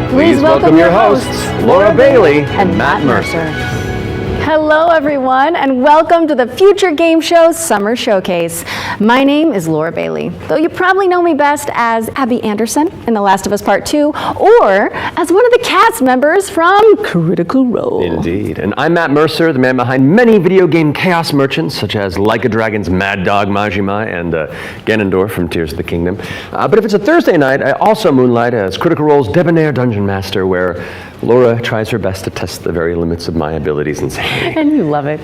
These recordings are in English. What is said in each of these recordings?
Please welcome your hosts, Laura Bailey and Matt Mercer. Hello, everyone, and welcome to the Future Game Show Summer Showcase. My name is Laura Bailey, though you probably know me best as Abby Anderson in The Last of Us Part 2, or as one of the cast members from Critical Role. Indeed. And I'm Matt Mercer, the man behind many video game chaos merchants, such as Like a Dragon's Mad Dog Majima and Ganondorf from Tears of the Kingdom. But if it's a Thursday night, I also moonlight as Critical Role's debonair dungeon master, where Laura tries her best to test the very limits of my abilities and sanity. And you love it.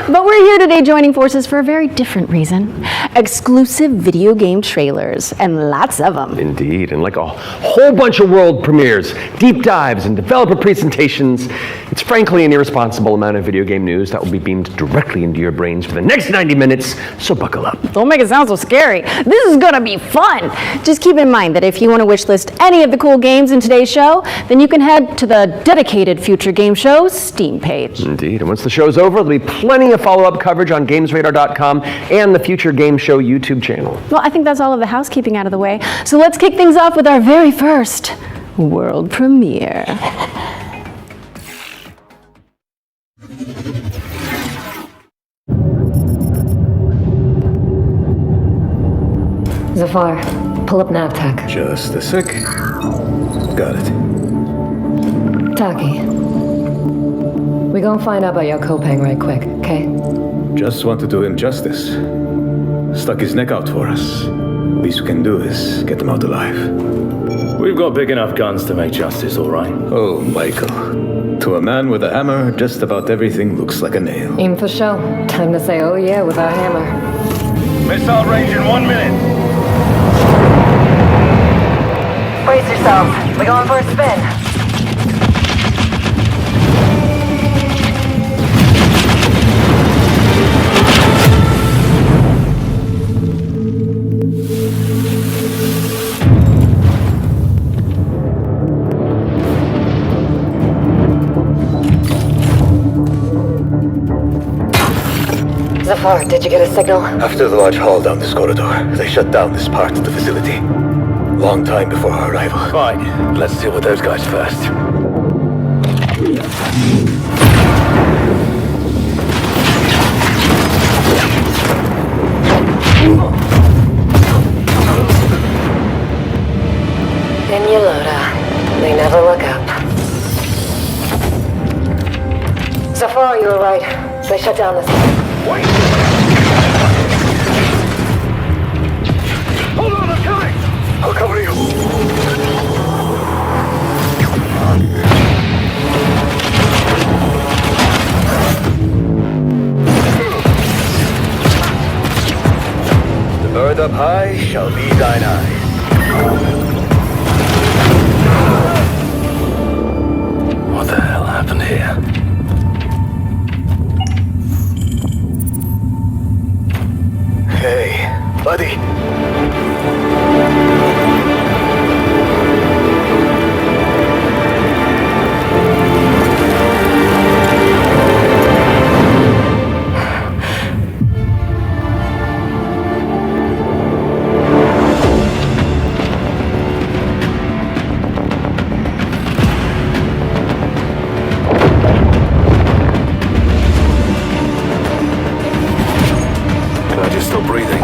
But we're here today joining forces for a very different reason. Exclusive video game trailers, and lots of them. Indeed, and like a whole bunch of world premieres, deep dives, and developer presentations. It's frankly an irresponsible amount of video game news that will be beamed directly into your brains for the next 90 minutes, so buckle up. Don't make it sound so scary. This is gonna be fun. Just keep in mind that if you want to wishlist any of the cool games in today's show, then you can head to the dedicated Future Game Show Steam page. Indeed, and once the show's over, there'll be plenty of follow-up coverage on GamesRadar.com and the Future Game Show YouTube channel. Well, I think that's all of the housekeeping out of the way. So let's kick things off with our very first world premiere. Zafar, pull up NavTech. Just a sec. Got it. Taki, we gonna find out about your Kopang right quick, okay? Just want to do him justice. Stuck his neck out for us. Least we can do is get him out alive. We've got big enough guns to make justice, all right? Oh, Michael. To a man with a hammer, just about everything looks like a nail. Aim for show. Time to say oh yeah with our hammer. Missile range in 1 minute. Brace yourselves. We're going for a spin. Zafar, did you get a signal? After the large haul down this corridor, they shut down this part of the facility. Long time before our arrival. Fine, let's deal with those guys first. In Yolota. They never look up. Zafar, you were right. They shut down this... Wait! Hold on, I'm coming! I'll cover you. The bird up high shall be thine eyes. What the hell happened here? Hey, buddy. Glad you're still breathing.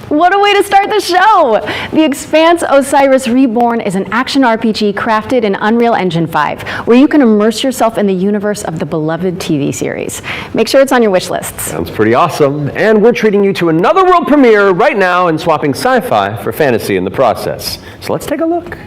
What a way to start the show! The Expanse Osiris Reborn is an action RPG crafted in Unreal Engine 5, where you can immerse yourself in the universe of the beloved TV series. Make sure it's on your wish lists. Sounds pretty awesome. And we're treating you to another world premiere right now and swapping sci-fi for fantasy in the process. So let's take a look.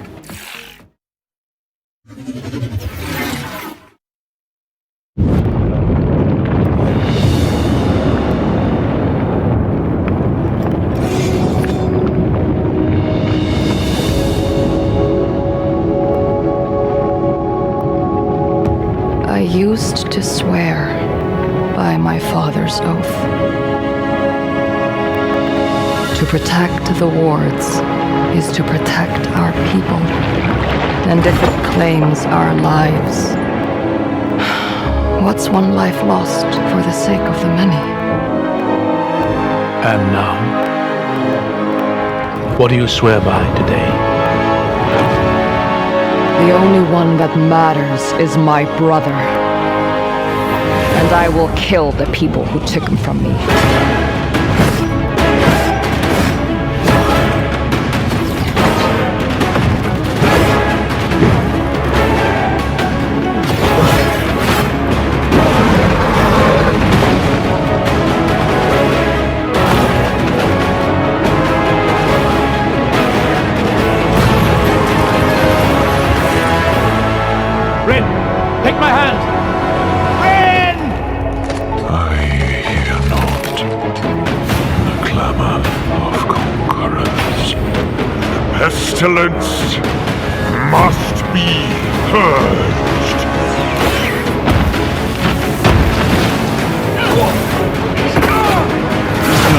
I used to swear by my father's oath To protect the wards is to protect our people. And if it claims our lives, what's one life lost for the sake of the many? And now, what do you swear by today? The only one that matters is my brother. And I will kill the people who took him from me. Rin, take my hand! Rin! I hear not the clamor of conquerors. Pestilence must be purged.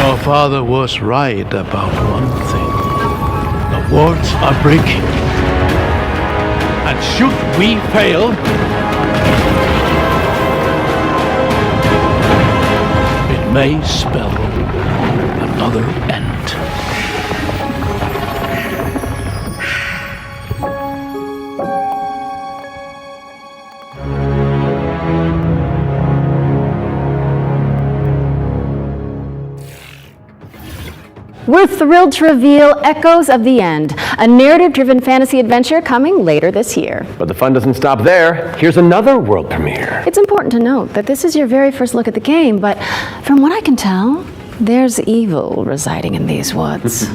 Your father was right about one thing. The wards are breaking. And should we fail, it may spell another end. We're thrilled to reveal Echoes of the End, a narrative-driven fantasy adventure coming later this year. But the fun doesn't stop there. Here's another world premiere. It's important to note that this is your very first look at the game, but from what I can tell, there's evil residing in these woods.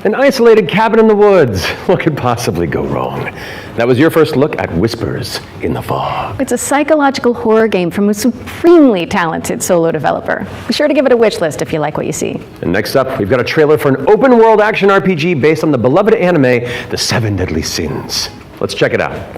An isolated cabin in the woods. What could possibly go wrong? That was your first look at Whispers in the Fog. It's a psychological horror game from a supremely talented solo developer. Be sure to give it a wish list if you like what you see. And next up, we've got a trailer for an open world action RPG based on the beloved anime, The Seven Deadly Sins. Let's check it out.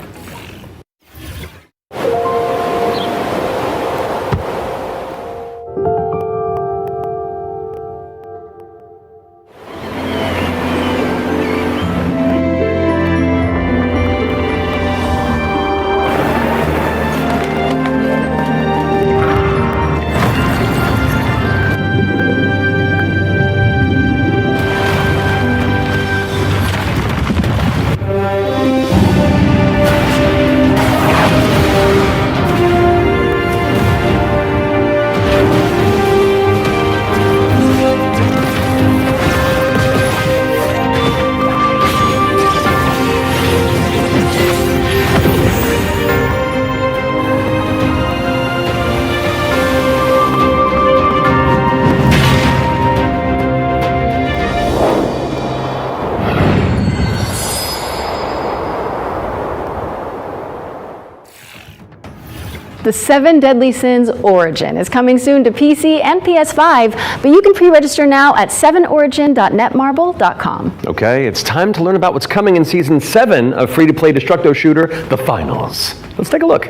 The 7 Deadly Sins Origin is coming soon to PC and PS5, but you can pre-register now at 7origin.netmarble.com. Okay, it's time to learn about what's coming in Season 7 of free-to-play Destructo shooter, The Finals. Let's take a look.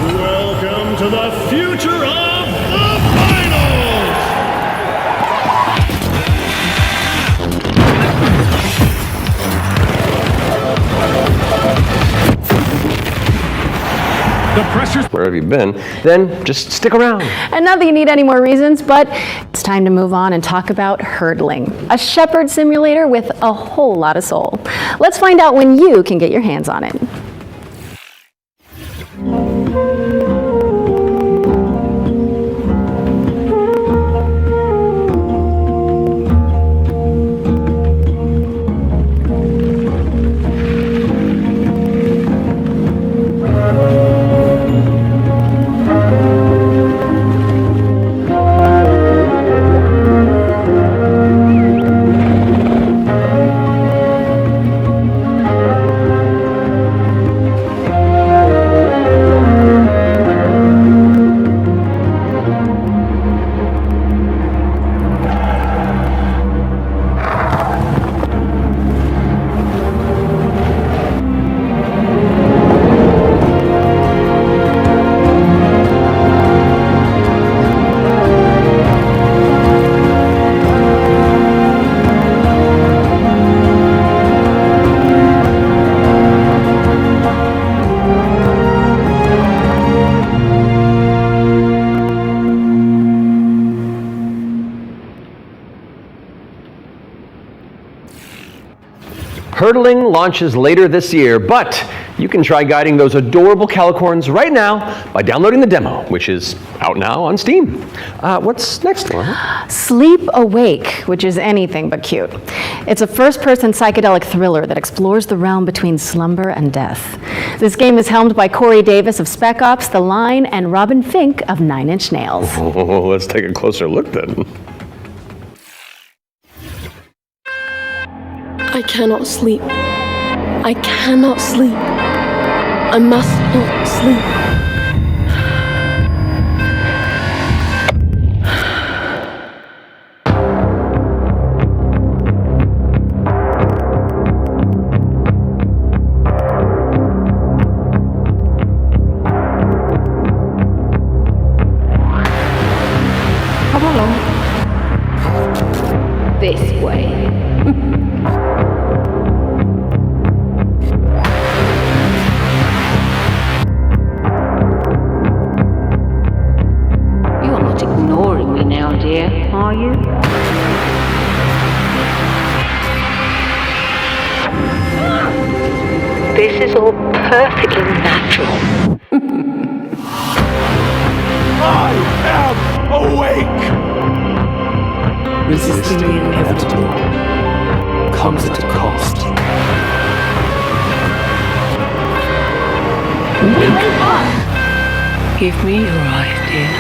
Welcome to the future of the finals! The pressure's Where have you been? Then just stick around. And not that you need any more reasons, but it's time to move on and talk about hurdling, a shepherd simulator with a whole lot of soul. Let's find out when you can get your hands on it. Hurdling launches later this year, but you can try guiding those adorable calicorns right now by downloading the demo, which is out now on Steam. What's next, Laura? Sleep Awake, which is anything but cute. It's a first-person psychedelic thriller that explores the realm between slumber and death. This game is helmed by Corey Davis of Spec Ops, The Line, and Robin Fink of Nine Inch Nails. Oh, let's take a closer look then. I cannot sleep. I cannot sleep. I must not sleep. Come along. This way. Ignoring me now, dear, are you? This is all perfectly natural. I am awake! Resisting the inevitable comes at a cost. Wake up! Give me your eyes, dear.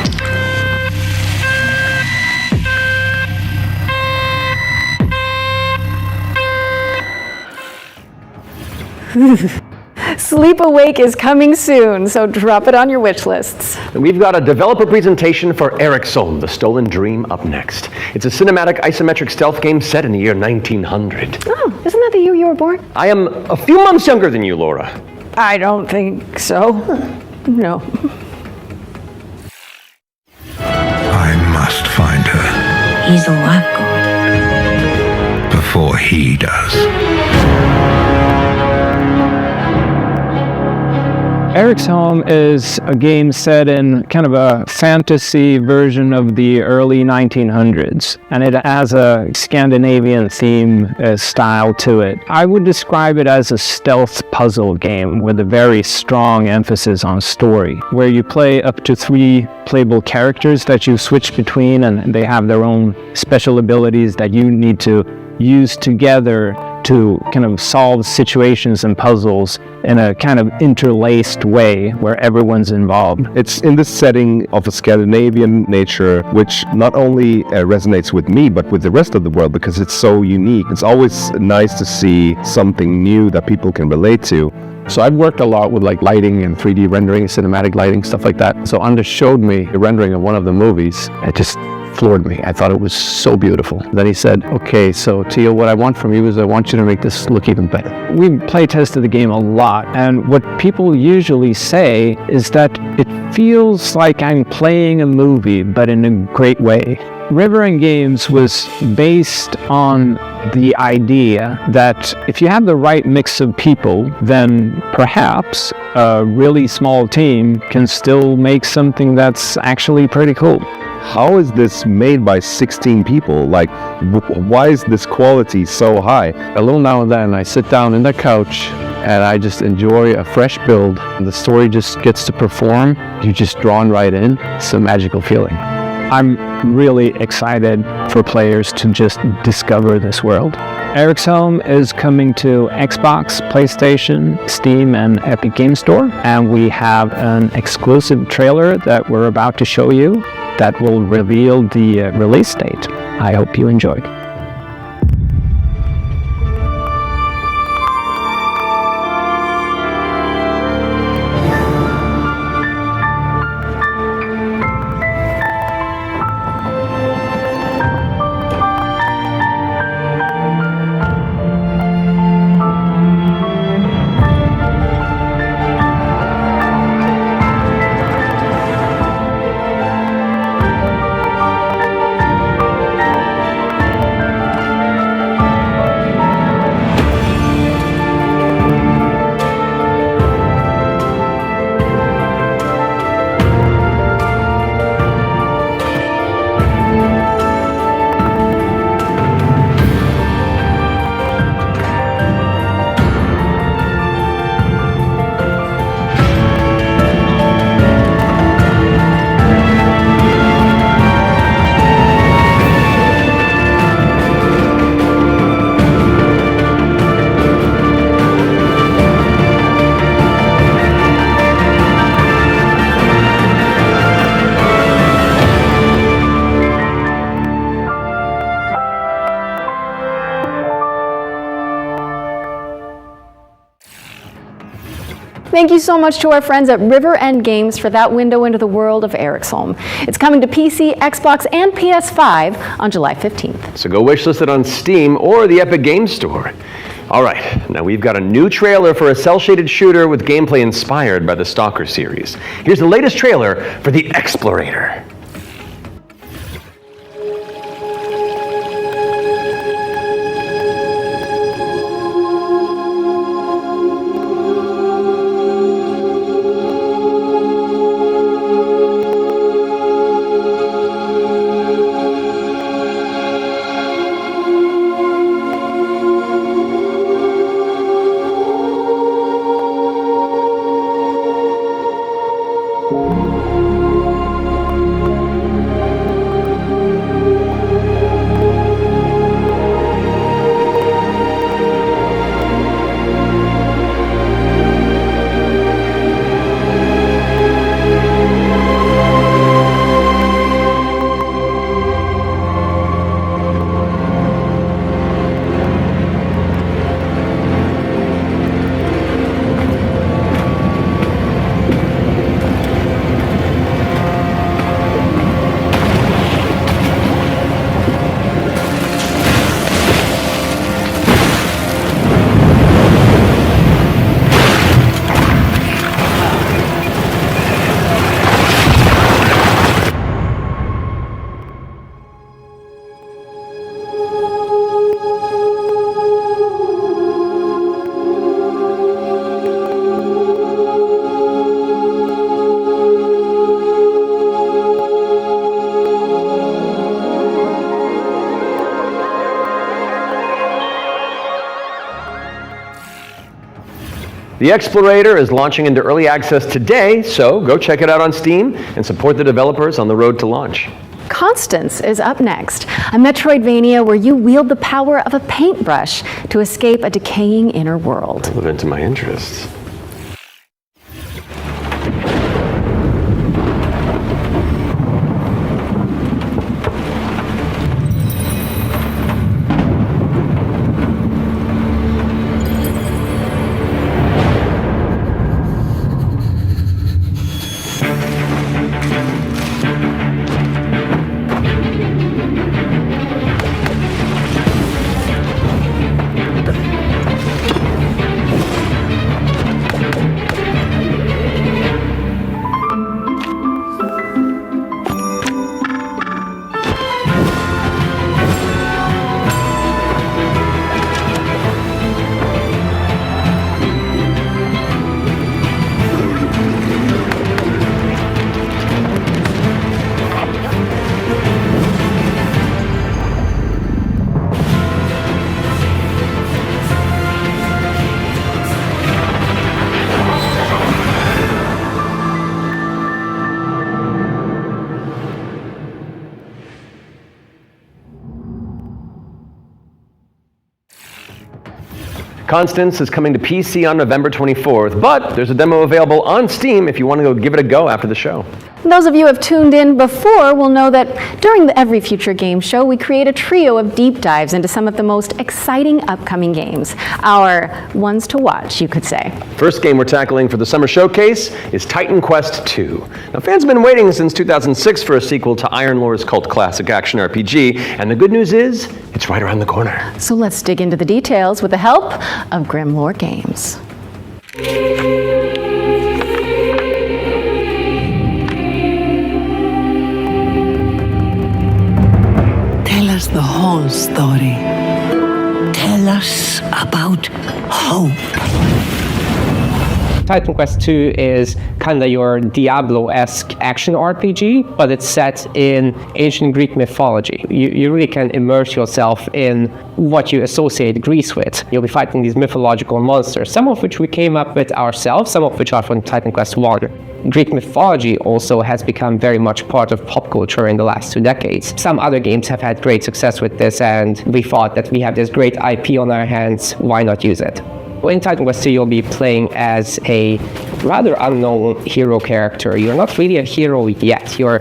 Sleep Awake is coming soon, so drop it on your wish lists. And we've got a developer presentation for Eric Solm, The Stolen Dream, up next. It's a cinematic isometric stealth game set in the year 1900. Oh, isn't that the year you were born? I am a few months younger than you, Laura. I don't think so. No. I must find her He's all I've got. before he does. Eric's Home is a game set in kind of a fantasy version of the early 1900s, and it has a Scandinavian theme style to it. I would describe it as a stealth puzzle game with a very strong emphasis on story, where you play up to 3 playable characters that you switch between, and they have their own special abilities that you need to use together to kind of solve situations and puzzles in a kind of interlaced way where everyone's involved. It's in this setting of a Scandinavian nature, which not only resonates with me, but with the rest of the world because it's so unique. It's always nice to see something new that people can relate to. So I've worked a lot with like lighting and 3D rendering, cinematic lighting, stuff like that. So Anders showed me the rendering of one of the movies. It just floored me. I thought it was so beautiful. Then he said, okay, so Theo, what I want from you is I want you to make this look even better. We play tested the game a lot, and what people usually say is that it feels like I'm playing a movie, but in a great way. River End Games was based on the idea that if you have the right mix of people, then perhaps a really small team can still make something that's actually pretty cool. How is this made by 16 people? Like, why is this quality so high? A little now and then I sit down in the couch and I just enjoy a fresh build. And the story just gets to perform. You're just drawn right in. It's a magical feeling. I'm really excited for players to just discover this world. Eric's Home is coming to Xbox, PlayStation, Steam, and Epic Games Store. And we have an exclusive trailer that we're about to show you that will reveal the release date. I hope you enjoy. Thank you so much to our friends at River End Games for that window into the world of Eric's Home. It's coming to PC, Xbox, and PS5 on July 15th. So go wishlist it on Steam or the Epic Games Store. All right, now we've got a new trailer for a cel-shaded shooter with gameplay inspired by the Stalker series. Here's the latest trailer for The Explorator. The Explorator is launching into early access today, so go check it out on Steam and support the developers on the road to launch. Constance is up next, a Metroidvania where you wield the power of a paintbrush to escape a decaying inner world. Relevant to my interests. Constance is coming to PC on November 24th, but there's a demo available on Steam if you want to go give it a go after the show. Those of you who have tuned in before will know that during the Every Future Game Show, we create a trio of deep dives into some of the most exciting upcoming games. Our ones to watch, you could say. First game we're tackling for the summer showcase is Titan Quest II. Now, fans have been waiting since 2006 for a sequel to Iron Lore's cult classic action RPG, and the good news is, it's right around the corner. So let's dig into the details with the help of Grimlore Games. Tell us the whole story. Tell us about hope. Titan Quest II is kind of your Diablo-esque action RPG, but it's set in ancient Greek mythology. You really can immerse yourself in what you associate Greece with. You'll be fighting these mythological monsters, some of which we came up with ourselves, some of which are from Titan Quest I. Greek mythology also has become very much part of pop culture in the last 2 decades. Some other games have had great success with this, and we thought that we have this great IP on our hands, why not use it? In Titan Quest II, you'll be playing as a rather unknown hero character. You're not really a hero yet. You're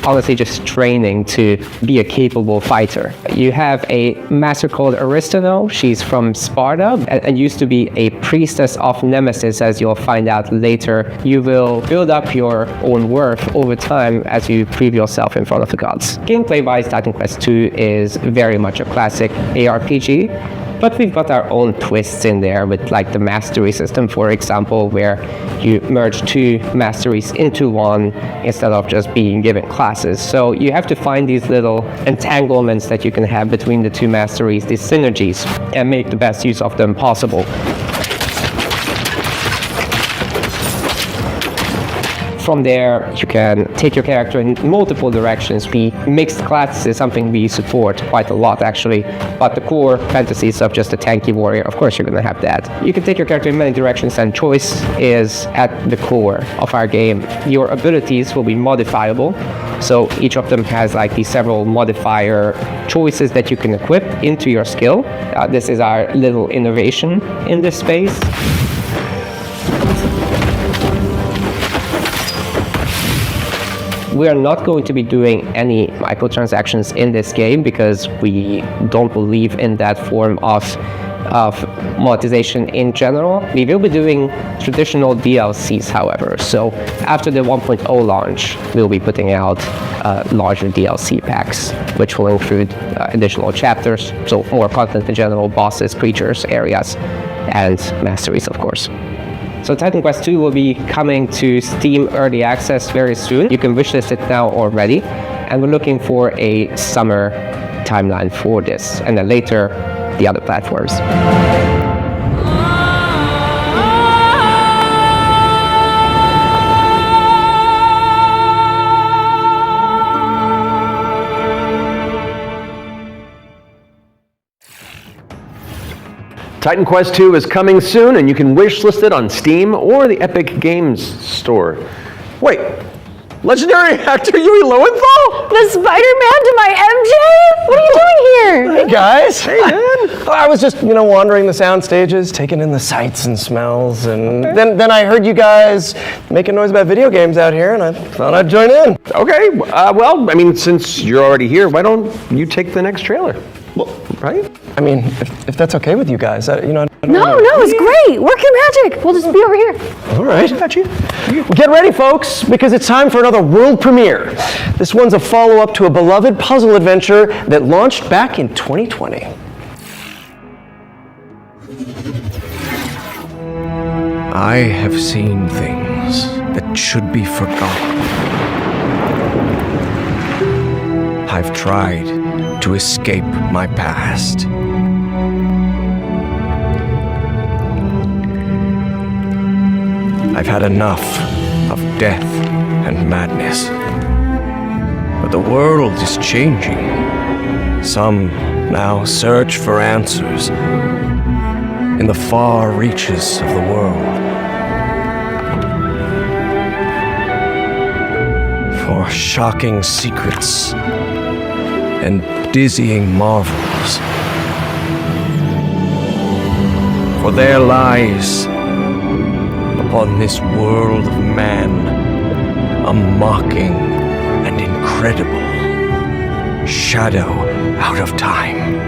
honestly just training to be a capable fighter. You have a master called Aristano. She's from Sparta and used to be a priestess of Nemesis, as you'll find out later. You will build up your own worth over time as you prove yourself in front of the gods. Gameplay-wise, Titan Quest II is very much a classic ARPG. But we've got our own twists in there with like the mastery system, for example, where you merge 2 masteries into one instead of just being given classes. So you have to find these little entanglements that you can have between the 2 masteries, these synergies, and make the best use of them possible. From there, you can take your character in multiple directions. Mixed classes is something we support quite a lot, actually. But the core fantasies of just a tanky warrior, of course you're going to have that. You can take your character in many directions, and choice is at the core of our game. Your abilities will be modifiable. So each of them has like these several modifier choices that you can equip into your skill. This is our little innovation in this space. We are not going to be doing any microtransactions in this game because we don't believe in that form of monetization in general. We will be doing traditional DLCs, however. So after the 1.0 launch, we'll be putting out larger DLC packs, which will include additional chapters, so more content in general, bosses, creatures, areas, and masteries, of course. So Titan Quest II will be coming to Steam Early Access very soon. You can wishlist it now already. And we're looking for a summer timeline for this. And then later, the other platforms. Titan Quest II is coming soon, and you can wishlist it on Steam or the Epic Games Store. Wait, Legendary actor Yui Lowenthal? The Spider-Man to my MJ? What are you doing here? Hey guys. Hey man. I was just, wandering the sound stages, taking in the sights and smells, and then I heard you guys making noise about video games out here, and I thought I'd join in. Okay, well, I mean, since you're already here, why don't you take the next trailer? Well, right? I mean, if that's okay with you guys, I don't No, it's great. Work your magic. We'll just be over here. All right. Got you. Well, get ready, folks, because it's time for another world premiere. This one's a follow-up to a beloved puzzle adventure that launched back in 2020. I have seen things that should be forgotten. I've tried to escape my past. I've had enough of death and madness. But the world is changing. Some now search for answers in the far reaches of the world. For shocking secrets and dizzying marvels. For there lies upon this world of man a mocking and incredible shadow out of time.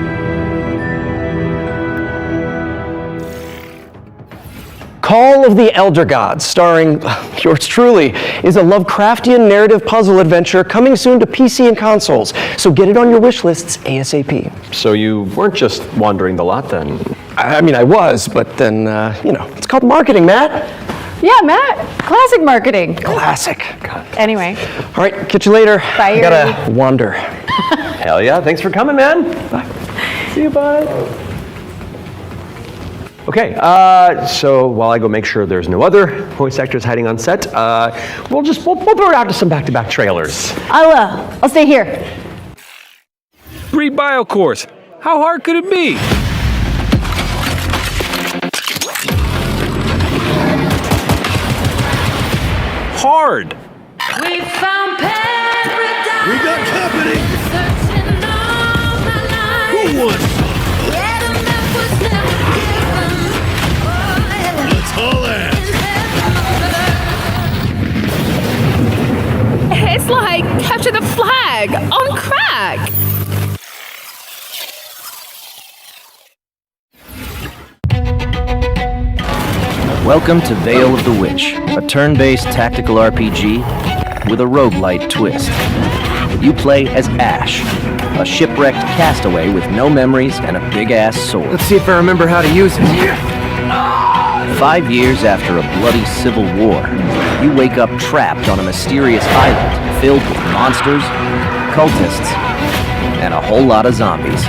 Call of the Elder Gods, starring yours truly, is a Lovecraftian narrative puzzle adventure coming soon to PC and consoles. So get it on your wish lists ASAP. So you weren't just wandering the lot then? I mean, I was, but then, it's called marketing, Matt. Yeah, Matt. Classic marketing. Classic. Anyway. All right, catch you later. Bye. I gotta wander. Hell yeah, thanks for coming, man. Bye. See you, bud. Okay, so while I go make sure there's no other voice actors hiding on set, we'll throw it out to some back-to-back trailers. I'll stay here. Read BioCores. How hard could it be? Hard. We found paradise. We got company. Who won? Let's haul ass. It's like capture the flag on crack. Welcome to Veil of the Witch, a turn-based tactical RPG with a roguelite twist. You play as Ash, a shipwrecked castaway with no memories and a big-ass sword. Let's see if I remember how to use it. 5 years after a bloody civil war, you wake up trapped on a mysterious island filled with monsters, cultists, and a whole lot of zombies.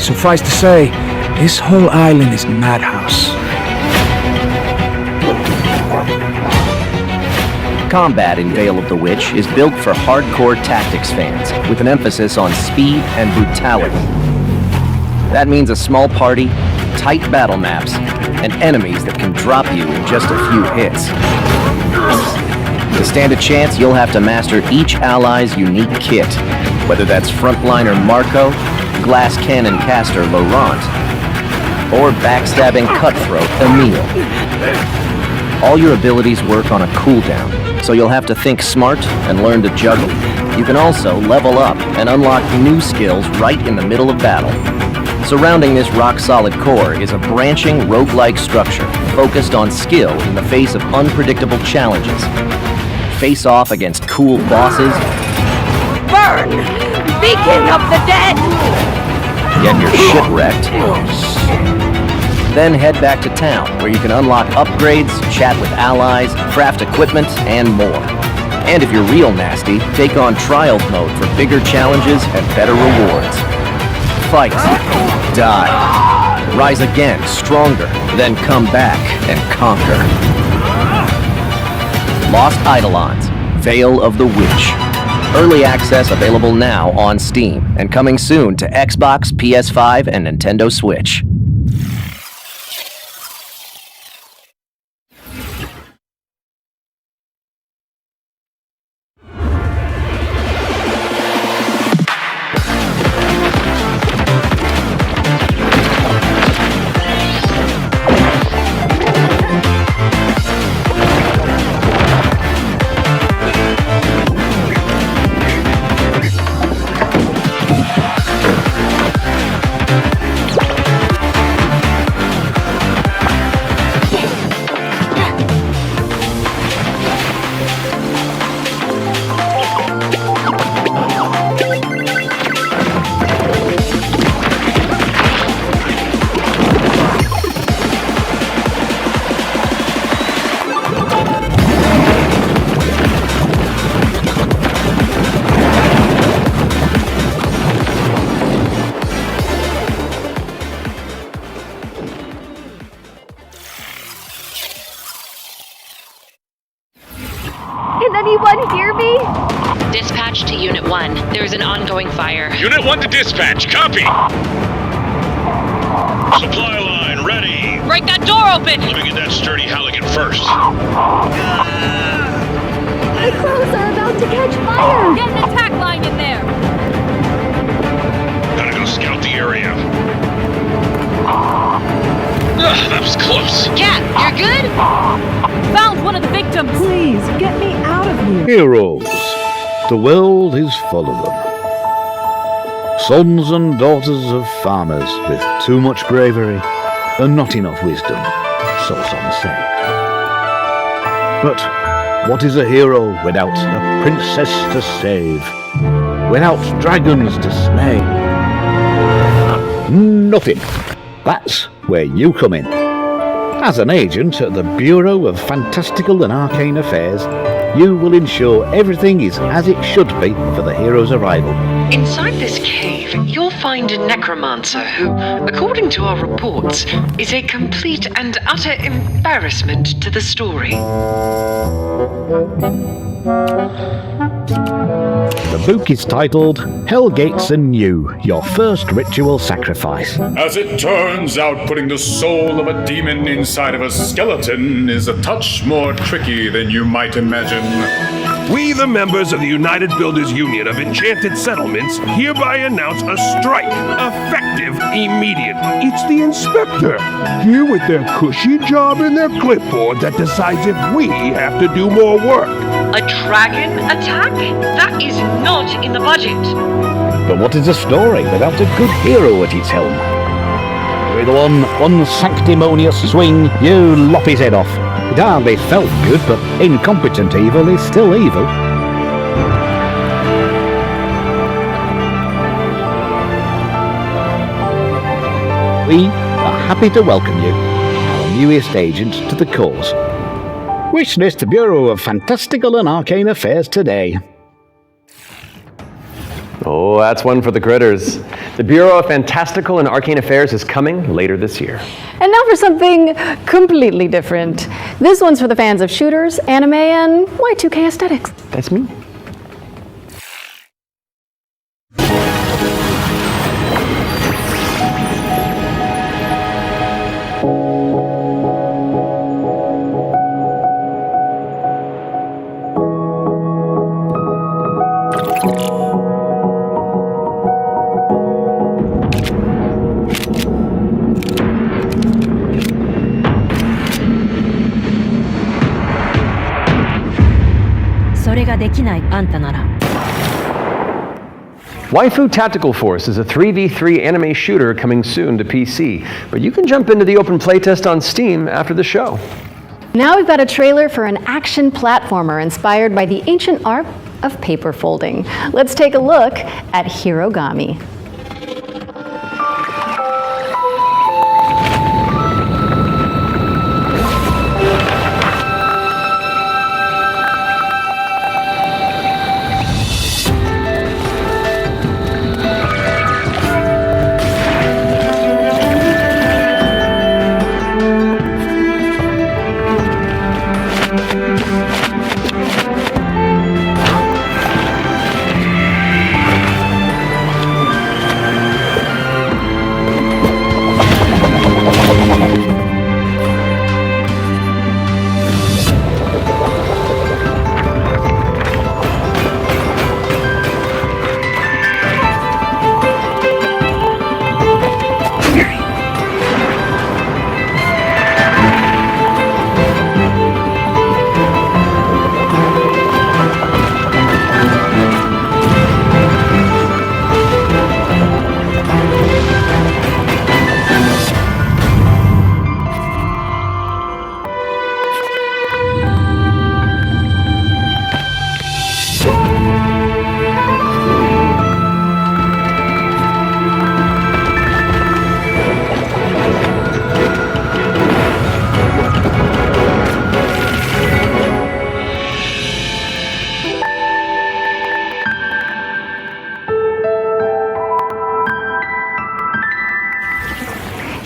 Suffice to say, this whole island is madhouse. Combat in Veil of the Witch is built for hardcore tactics fans, with an emphasis on speed and brutality. That means a small party, tight battle maps, and enemies that can drop you in just a few hits. To stand a chance, you'll have to master each ally's unique kit, whether that's frontliner Marco, glass cannon caster Laurent, or backstabbing cutthroat Emile. All your abilities work on a cooldown, so you'll have to think smart and learn to juggle. You can also level up and unlock new skills right in the middle of battle. Surrounding this rock-solid core is a branching roguelike structure focused on skill in the face of unpredictable challenges. Face off against cool bosses. Burn! Beacon of the dead! Get your shipwrecked. Then head back to town, where you can unlock upgrades, chat with allies, craft equipment, and more. And if you're real nasty, take on trial mode for bigger challenges and better rewards. Fight, die, rise again, stronger, then come back and conquer. Lost Eidolons, Veil of the Witch. Early access available now on Steam, and coming soon to Xbox, PS5, and Nintendo Switch. an ongoing fire. Unit 1 to dispatch. Copy. Supply line ready. Break that door open! Let me get that sturdy Halligan first. My clothes are about to catch fire! Get an attack line in there! Gotta go scout the area. That was close. Cat, you're good? Found one of the victims! Please, get me out of here. Heroes. The world is full of them. Sons and daughters of farmers with too much bravery and not enough wisdom, so some say. But what is a hero without a princess to save? Without dragons to slay? Nothing. That's where you come in. As an agent at the Bureau of Fantastical and Arcane Affairs, you will ensure everything is as it should be for the hero's arrival. Inside this cave, you'll find a necromancer who, according to our reports, is a complete and utter embarrassment to the story. The book is titled Hell Gates Anew, Your First Ritual Sacrifice. As it turns out, putting the soul of a demon inside of a skeleton is a touch more tricky than you might imagine. We, the members of the United Builders Union of Enchanted Settlements, hereby announce a strike, effective immediate. It's the inspector, here with their cushy job and their clipboard that decides if we have to do more work. A dragon attack? That is not in the budget. But what is a story without a good hero at its helm? With one unsanctimonious swing, you lop his head off. It hardly felt good, but incompetent evil is still evil. We are happy to welcome you, our newest agent to the cause. Wishlist Bureau of Fantastical and Arcane Affairs today. Oh, that's one for the critters. The Bureau of Fantastical and Arcane Affairs is coming later this year. And now for something completely different. This one's for the fans of shooters, anime, and Y2K aesthetics. That's me. Waifu Tactical Force is a 3v3 anime shooter coming soon to PC, but you can jump into the open playtest on Steam after the show. Now we've got a trailer for an action platformer inspired by the ancient art of paper folding. Let's take a look at Hirogami.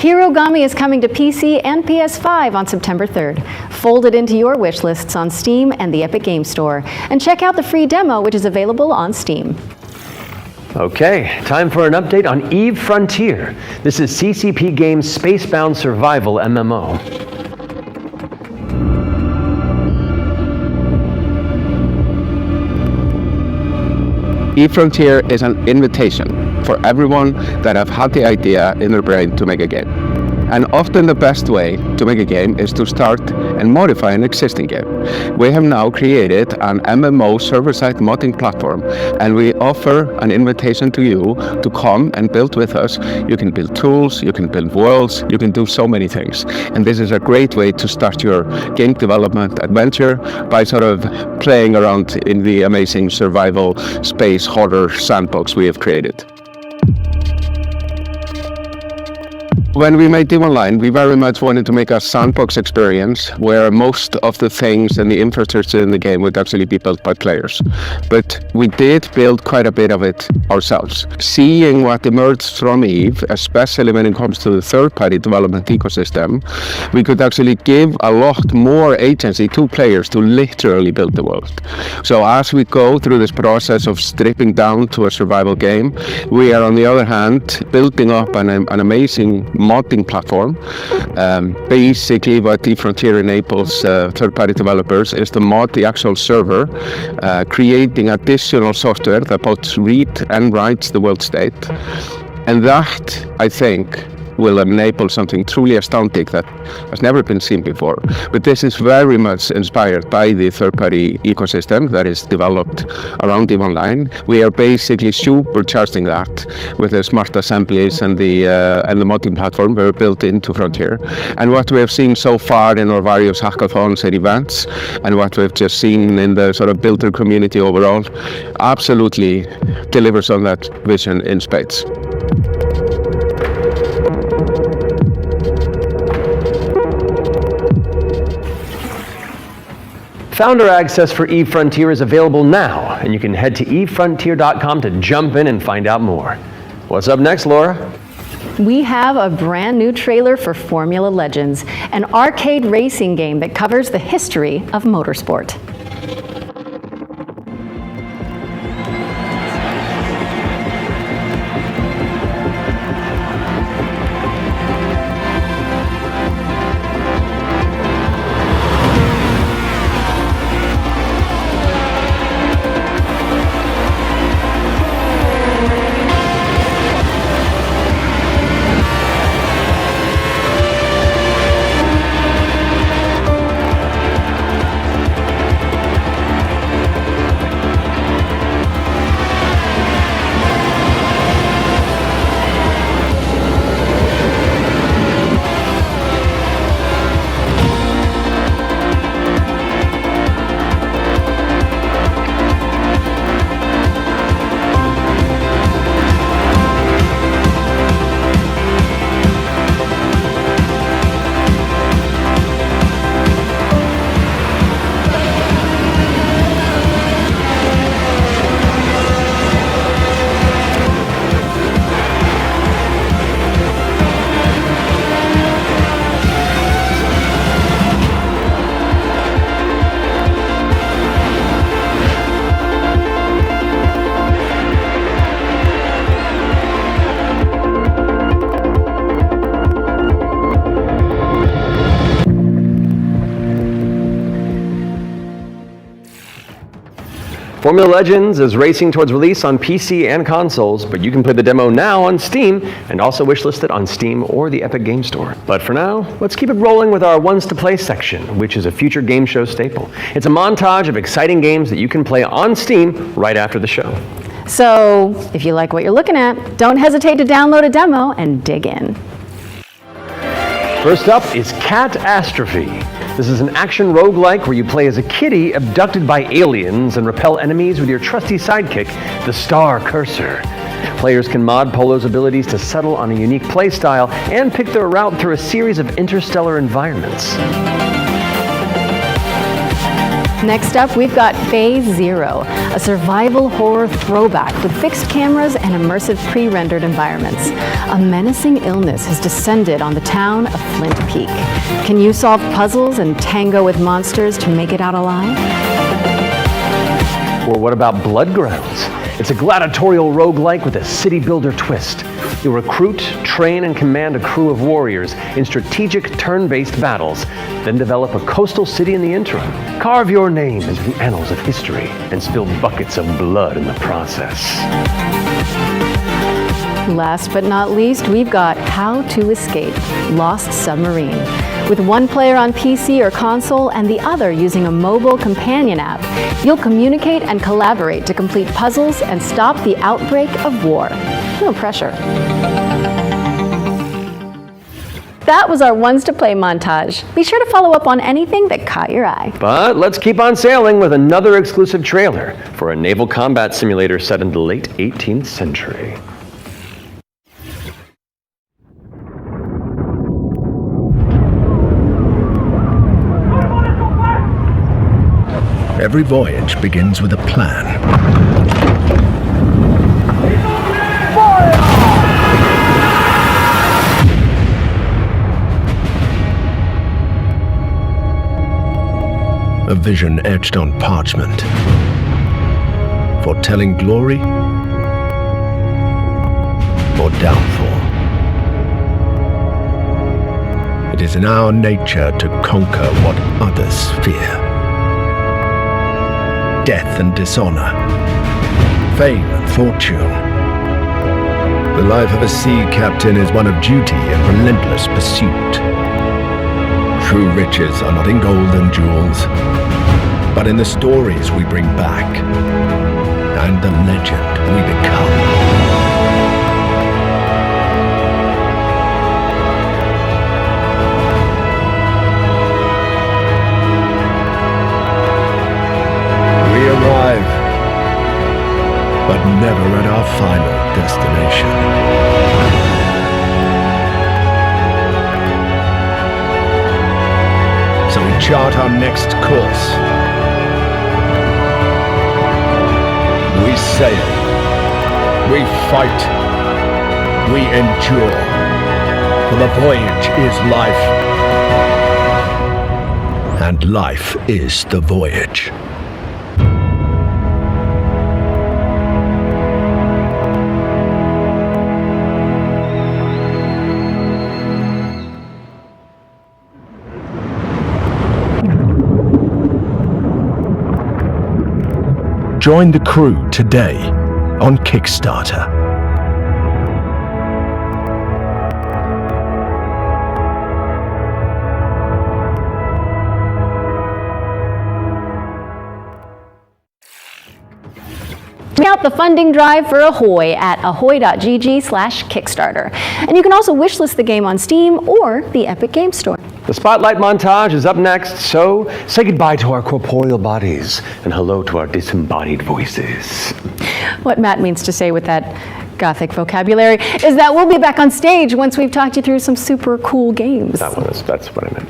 Hirogami is coming to PC and PS5 on September 3rd. Fold it into your wish lists on Steam and the Epic Games Store. And check out the free demo, which is available on Steam. Okay, time for an update on EVE Frontier. This is CCP Games' Spacebound Survival MMO. EVE Frontier is an invitation for everyone that have had the idea in their brain to make a game. And often the best way to make a game is to start and modify an existing game. We have now created an MMO server-side modding platform, and we offer an invitation to you to come and build with us. You can build tools, you can build worlds, you can do so many things. And this is a great way to start your game development adventure by sort of playing around in the amazing survival space horror sandbox we have created. When we made EVE Online, we very much wanted to make a sandbox experience where most of the things and the infrastructure in the game would actually be built by players. But we did build quite a bit of it ourselves. Seeing what emerged from EVE, especially when it comes to the third-party development ecosystem, we could actually give a lot more agency to players to literally build the world. So as we go through this process of stripping down to a survival game, we are on the other hand building up an amazing modding platform. Basically what EVE Frontier enables third-party developers is to mod the actual server, creating additional software that both read and writes the world state. And that, I think, will enable something truly astounding that has never been seen before. But this is very much inspired by the third-party ecosystem that is developed around EVE Online. We are basically supercharging that with the smart assemblies and the modding platform we're built into Frontier. And what we have seen so far in our various hackathons and events, and what we've just seen in the sort of builder community overall, absolutely delivers on that vision in spades. Founder access for EVE Frontier is available now, and you can head to evefrontier.com to jump in and find out more. What's up next, Laura? We have a brand new trailer for Formula Legends, an arcade racing game that covers the history of motorsport. Formula Legends is racing towards release on PC and consoles, but you can play the demo now on Steam and also wishlist it on Steam or the Epic Game Store. But for now, let's keep it rolling with our Ones to Play section, which is a future game show staple. It's a montage of exciting games that you can play on Steam right after the show. So if you like what you're looking at, don't hesitate to download a demo and dig in. First up is Catastrophe. This is an action roguelike where you play as a kitty abducted by aliens and repel enemies with your trusty sidekick, the Star Cursor. Players can mod Polo's abilities to settle on a unique playstyle and pick their route through a series of interstellar environments. Next up, we've got Phase Zero, a survival horror throwback with fixed cameras and immersive pre-rendered environments. A menacing illness has descended on the town of Flint Peak. Can you solve puzzles and tango with monsters to make it out alive? Or what about Bloodgrounds? It's a gladiatorial roguelike with a city builder twist. You'll recruit, train, and command a crew of warriors in strategic turn-based battles, then develop a coastal city in the interim. Carve your name into the annals of history and spill buckets of blood in the process. Last but not least, we've got How to Escape: Lost Submarine. With one player on PC or console and the other using a mobile companion app, you'll communicate and collaborate to complete puzzles and stop the outbreak of war. No pressure. That was our Ones to Play montage. Be sure to follow up on anything that caught your eye. But let's keep on sailing with another exclusive trailer for a naval combat simulator set in the late 18th century. Every voyage begins with a plan. A vision etched on parchment, foretelling glory or downfall. It is in our nature to conquer what others fear. Death and dishonor, fame and fortune. The life of a sea captain is one of duty and relentless pursuit. True riches are not in gold and jewels, but in the stories we bring back and the legend we become. But never at our final destination. So we chart our next course. We sail. We fight. We endure. For the voyage is life. And life is the voyage. Join the crew today on Kickstarter. Check out the funding drive for Ahoy at ahoy.gg/Kickstarter. And you can also wishlist the game on Steam or the Epic Games Store. The Spotlight montage is up next, so say goodbye to our corporeal bodies and hello to our disembodied voices. What Matt means to say with that Gothic vocabulary is that we'll be back on stage once we've talked you through some super cool games. That's what I meant.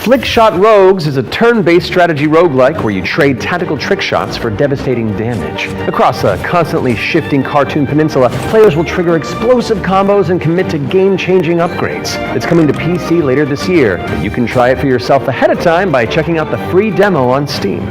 Flickshot Rogues is a turn-based strategy roguelike where you trade tactical trick shots for devastating damage. Across a constantly shifting cartoon peninsula, players will trigger explosive combos and commit to game-changing upgrades. It's coming to PC later this year, but you can try it for yourself ahead of time by checking out the free demo on Steam.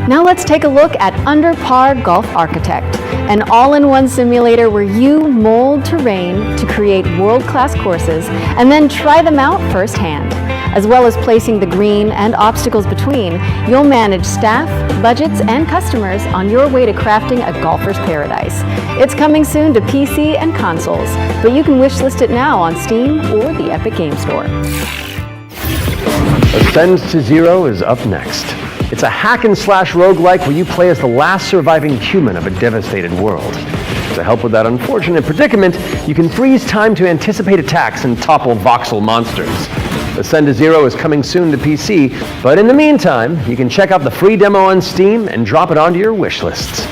Now let's take a look at Under Par Golf Architect, an all-in-one simulator where you mold terrain to create world-class courses and then try them out firsthand. As well as placing the green and obstacles between, you'll manage staff, budgets, and customers on your way to crafting a golfer's paradise. It's coming soon to PC and consoles, but you can wishlist it now on Steam or the Epic Games Store. Ascend to Zero is up next. It's a hack-and-slash roguelike where you play as the last surviving human of a devastated world. To help with that unfortunate predicament, you can freeze time to anticipate attacks and topple voxel monsters. Ascend to Zero is coming soon to PC, but in the meantime, you can check out the free demo on Steam and drop it onto your wish lists.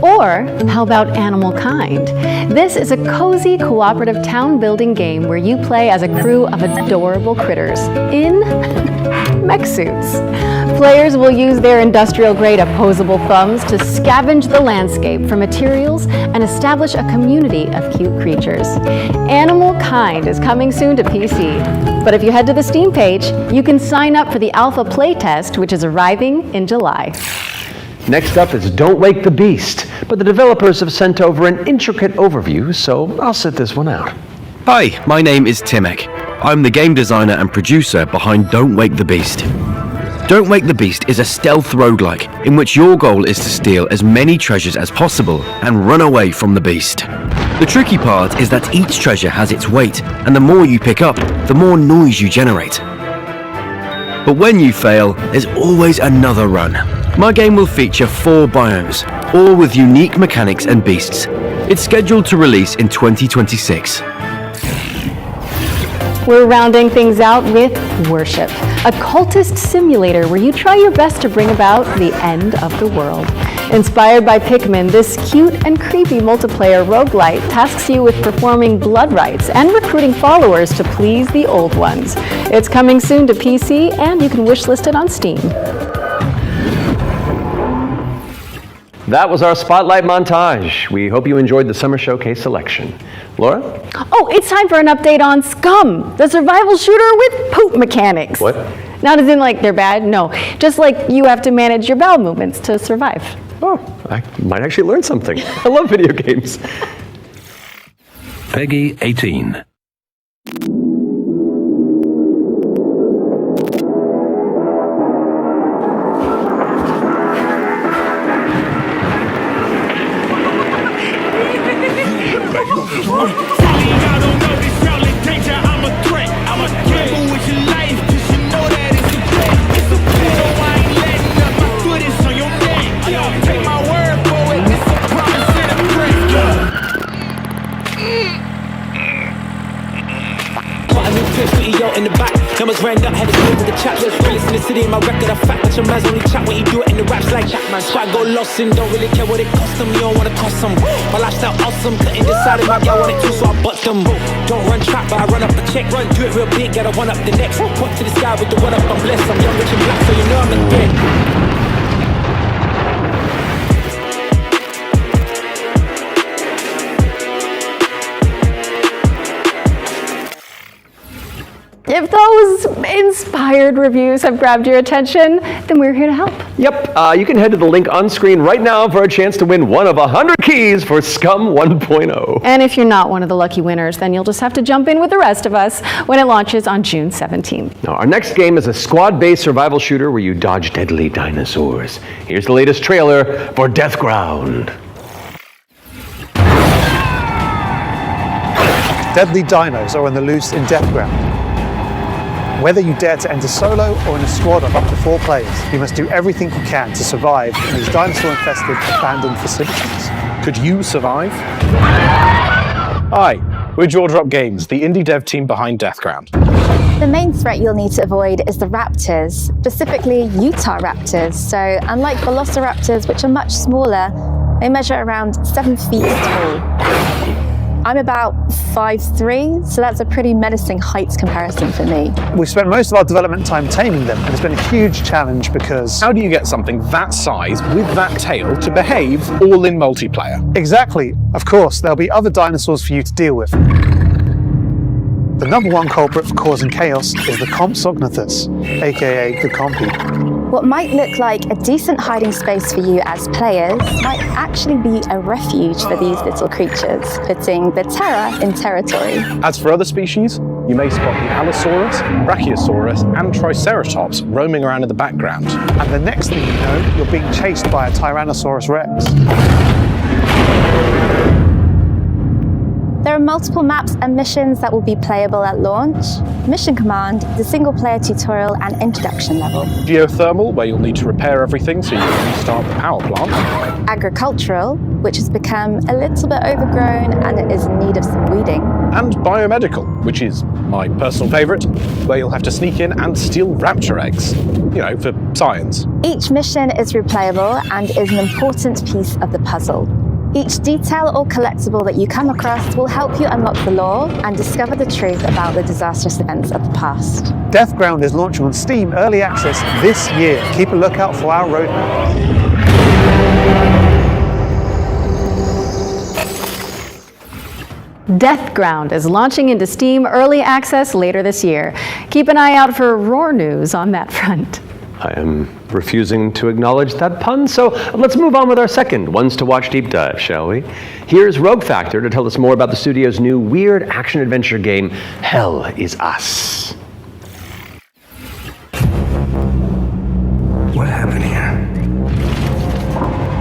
Or how about Animal Kind? This is a cozy cooperative town building game where you play as a crew of adorable critters in mech suits. Players will use their industrial-grade opposable thumbs to scavenge the landscape for materials and establish a community of cute creatures. Animal Kind is coming soon to PC, but if you head to the Steam page, you can sign up for the alpha playtest, which is arriving in July. Next up is Don't Wake the Beast, but the developers have sent over an intricate overview, so I'll sit this one out. Hi, my name is Timek. I'm the game designer and producer behind Don't Wake the Beast. Don't Wake the Beast is a stealth roguelike in which your goal is to steal as many treasures as possible and run away from the beast. The tricky part is that each treasure has its weight, and the more you pick up, the more noise you generate. But when you fail, there's always another run. My game will feature 4 biomes, all with unique mechanics and beasts. It's scheduled to release in 2026. We're rounding things out with Worship, a cultist simulator where you try your best to bring about the end of the world. Inspired by Pikmin, this cute and creepy multiplayer roguelite tasks you with performing blood rites and recruiting followers to please the old ones. It's coming soon to PC, and you can wishlist it on Steam. That was our Spotlight montage. We hope you enjoyed the Summer Showcase selection. Laura? Oh, it's time for an update on Scum, the survival shooter with poop mechanics. What? Not as in like they're bad, no. Just like you have to manage your bowel movements to survive. Oh, I might actually learn something. I love video games. Peggy 18. In the back, numbers ran up, had to deal with the chaps. Realest in the city, in my record, I fact that your man's only chat when you do it in the raps like Jackman. So I go lost and don't really care what it cost them. You don't wanna cost them. My lifestyle awesome, couldn't decide if my girl wanted to, so I bought them. Don't run trap, but I run up the check. Run, do it real big, gotta one up the next. Point to the sky with the one up, I'm blessed. I'm young, rich and black, so you know I'm a threat. If those inspired reviews have grabbed your attention, then we're here to help. Yep, you can head to the link on screen right now for a chance to win one of 100 keys for Scum 1.0. And if you're not one of the lucky winners, then you'll just have to jump in with the rest of us when it launches on June 17th. Now, our next game is a squad-based survival shooter where you dodge deadly dinosaurs. Here's the latest trailer for Deathground. Deadly dinos are on the loose in Deathground. Whether you dare to enter solo or in a squad of up to 4 players, you must do everything you can to survive in these dinosaur-infested, abandoned facilities. Could you survive? Hi, we're Jaw Drop Games, the indie dev team behind Deathground. The main threat you'll need to avoid is the raptors, specifically Utah raptors. So unlike velociraptors, which are much smaller, they measure around 7 feet tall. I'm about 5'3", so that's a pretty menacing heights comparison for me. We've spent most of our development time taming them, and it's been a huge challenge because... How do you get something that size with that tail to behave all in multiplayer? Exactly. Of course, there'll be other dinosaurs for you to deal with. The number one culprit for causing chaos is the Compsognathus, aka the Compy. What might look like a decent hiding space for you as players might actually be a refuge for these little creatures, putting the terror in territory. As for other species, you may spot the Allosaurus, Brachiosaurus, and Triceratops roaming around in the background. And the next thing you know, you're being chased by a Tyrannosaurus Rex. There are multiple maps and missions that will be playable at launch. Mission Command, the single-player tutorial and introduction level. Geothermal, where you'll need to repair everything so you can restart the power plant. Agricultural, which has become a little bit overgrown and it is in need of some weeding. And Biomedical, which is my personal favourite, where you'll have to sneak in and steal raptor eggs. You know, for science. Each mission is replayable and is an important piece of the puzzle. Each detail or collectible that you come across will help you unlock the lore and discover the truth about the disastrous events of the past. Deathground is launching on Steam Early Access this year. Keep a lookout for our roadmap. Deathground is launching into Steam Early Access later this year. Keep an eye out for Roar news on that front. I am refusing to acknowledge that pun, so let's move on with our second Ones to Watch deep dive, shall we? Here's Rogue Factor to tell us more about the studio's new weird action-adventure game, Hell Is Us. What happened here?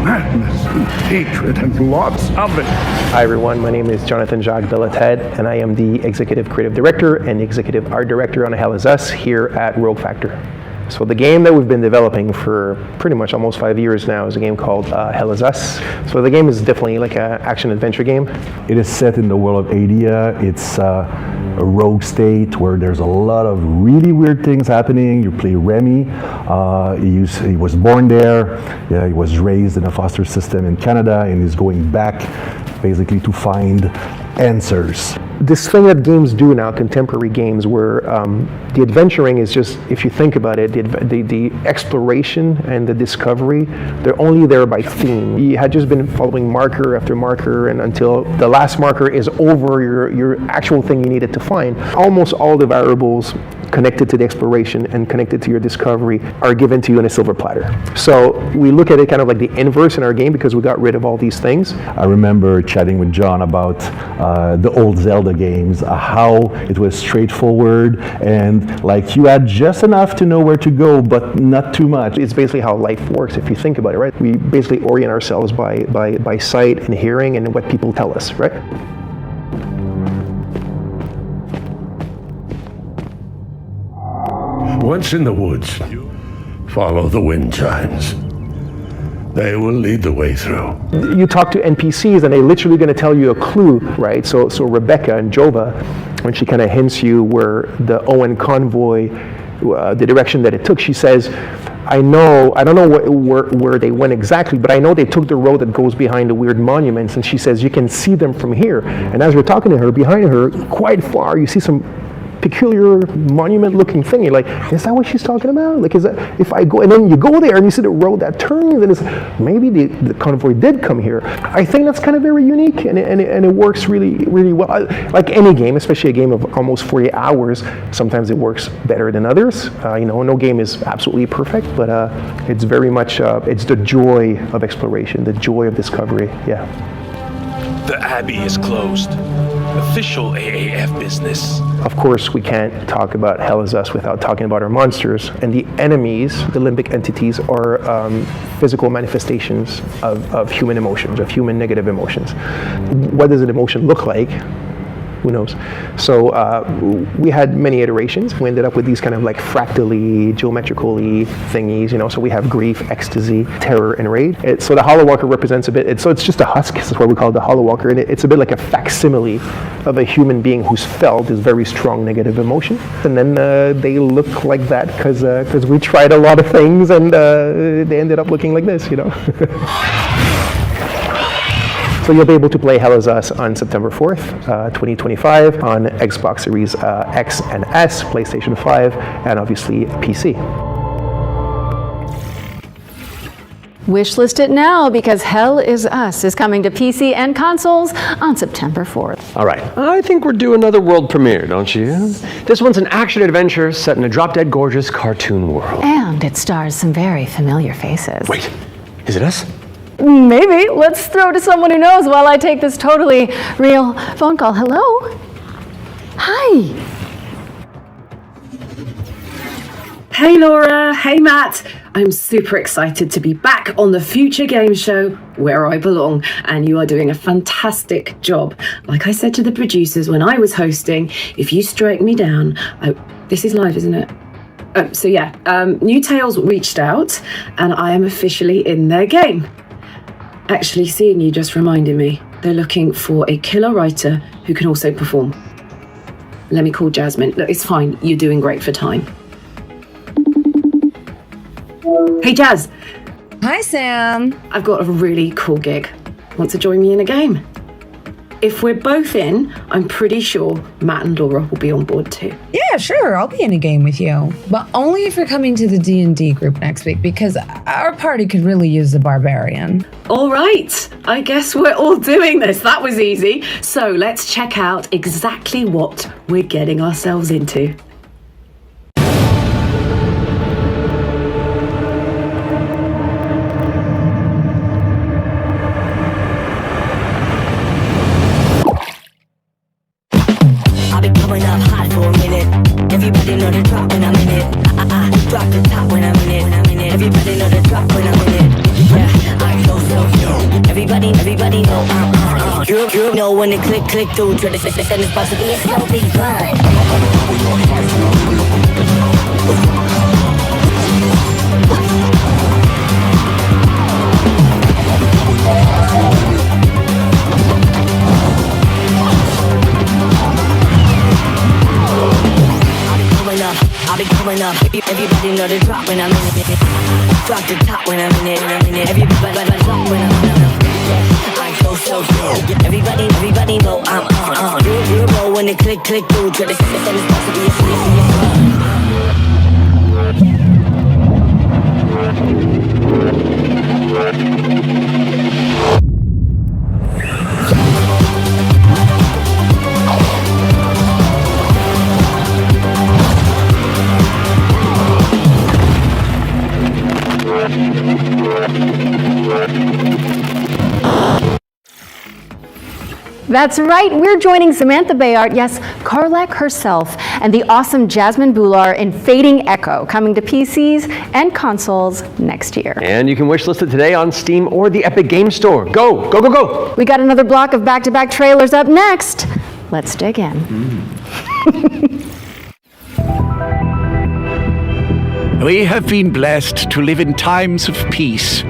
Madness and hatred and lots of it. Hi everyone, my name is Jonathan Jacques Delated, and I am the Executive Creative Director and Executive Art Director on Hell Is Us here at Rogue Factor. So the game that we've been developing for pretty much almost 5 years now is a game called Hell Is Us. So the game is definitely like an action-adventure game. It is set in the world of Adia. It's a rogue state where there's a lot of really weird things happening. You play Remy. He was born there. Yeah, he was raised in a foster system in Canada, and he's going back basically to find answers. This thing that games do now, contemporary games, where the adventuring is just, if you think about it, the exploration and the discovery, they're only there by theme. You had just been following marker after marker, and until the last marker is over your actual thing you needed to find. Almost all the variables connected to the exploration and connected to your discovery are given to you on a silver platter. So we look at it kind of like the inverse in our game because we got rid of all these things. I remember chatting with John about the old Zelda games, how it was straightforward and like you had just enough to know where to go, but not too much. It's basically how life works if you think about it, right? We basically orient ourselves by sight and hearing and what people tell us, right? Once in the woods, follow the wind chimes. They will lead the way through. You talk to NPCs and they're literally going to tell you a clue, right? So Rebecca and Jova, when she kind of hints you where the Owen convoy, the direction that it took, she says, I don't know where they went exactly, but I know they took the road that goes behind the weird monuments, and she says you can see them from here. And as we're talking to her, behind her, quite far, you see some peculiar monument-looking thing. You're like, is that what she's talking about? Like, is that if I go and then you go there and you see the road that turns, and it's maybe the convoy did come here. I think that's kind of very unique, and it works really, really well. Like any game, especially a game of almost 40 hours, sometimes it works better than others. No game is absolutely perfect, but it's very much it's the joy of exploration, the joy of discovery. Yeah. The Abbey is closed. Official AAF business. Of course, we can't talk about Hell Is Us without talking about our monsters. And the enemies, the limbic entities, are physical manifestations of human emotions, of human negative emotions. What does an emotion look like? Who knows? So we had many iterations. We ended up with these kind of like fractally, geometrically thingies, So we have grief, ecstasy, terror, and rage. So the Hollow Walker represents a bit, so it's just a husk, that's why we call it the Hollow Walker. And it's a bit like a facsimile of a human being who's felt this very strong negative emotion. And then they look like that because we tried a lot of things and they ended up looking like this, So you'll be able to play Hell Is Us on September 4th, 2025 on Xbox Series X and S, PlayStation 5, and obviously PC. Wishlist it now because Hell Is Us is coming to PC and consoles on September 4th. All right, I think we're due another world premiere, don't you? This one's an action-adventure set in a drop-dead gorgeous cartoon world. And it stars some very familiar faces. Wait, is it us? Maybe. Let's throw to someone who knows while I take this totally real phone call. Hello? Hi. Hey Laura, hey Matt. I'm super excited to be back on the Future Game Show where I belong, and you are doing a fantastic job. Like I said to the producers when I was hosting, if you strike me down, this is live, isn't it? New Tales reached out and I am officially in their game. Actually, seeing you just reminded me, they're looking for a killer writer who can also perform. Let me call Jasmine. Look, it's fine. You're doing great for time. Hey, Jazz. Hi, Sam. I've got a really cool gig. want to join me in a game? If we're both in, I'm pretty sure Matt and Laura will be on board too. Yeah, sure, I'll be in a game with you. But only if you're coming to the D&D group next week, because our party could really use the barbarian. All right, I guess we're all doing this. That was easy. So let's check out exactly what we're getting ourselves into. I'll be coming up hot for a minute. Everybody know the drop when I'm in it. I drop the top when I'm in it. Everybody know the drop when I'm in it. Yeah, I go so. Everybody know. You know when it click through to the send it's about to be a slow beat run. I'll be coming up. Everybody know the drop when I'm in it. Drop the top when I'm in it. Everybody drop when I'm in it. I go so. Everybody know I'm on. You know when it click through to the send it's about to be a That's right, we're joining Samantha Bayard, yes, Karlach herself, and the awesome Jasmine Bhullar in Fading Echo, coming to PCs and consoles next year. And you can wishlist it today on Steam or the Epic Game Store. Go, go, go, go! We got another block of back-to-back trailers up next. Let's dig in. We have been blessed to live in times of peace,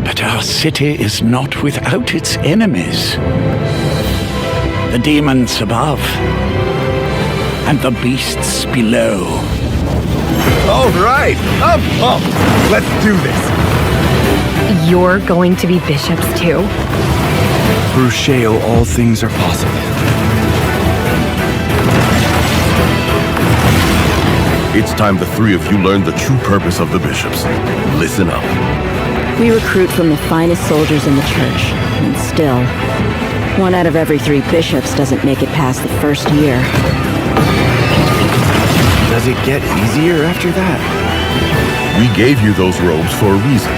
but our city is not without its enemies. The demons above, and the beasts below. All right, I'm pumped. Let's do this. You're going to be bishops too? Through Shale, all things are possible. It's time the three of you learn the true purpose of the bishops. Listen up. We recruit from the finest soldiers in the church, and still, 1 out of every 3 bishops doesn't make it past the first year. Does it get easier after that? We gave you those robes for a reason.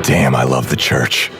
Damn, I love the church.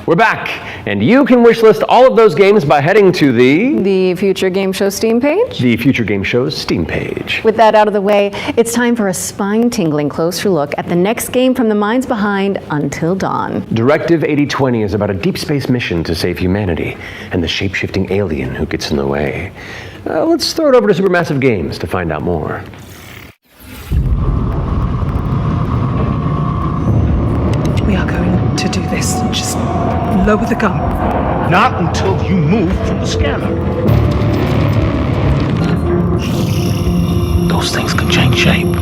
We're back, and you can wishlist all of those games by heading to the Future Game Show Steam page. The Future Game Show's Steam page. With that out of the way, it's time for a spine-tingling closer look at the next game from the minds behind Until Dawn. Directive 8020 is about a deep space mission to save humanity and the shape-shifting alien who gets in the way. Let's throw it over to Supermassive Games to find out more. We are going to do this. Just lower the gun. Not until you move from the scanner. Those things can change shape.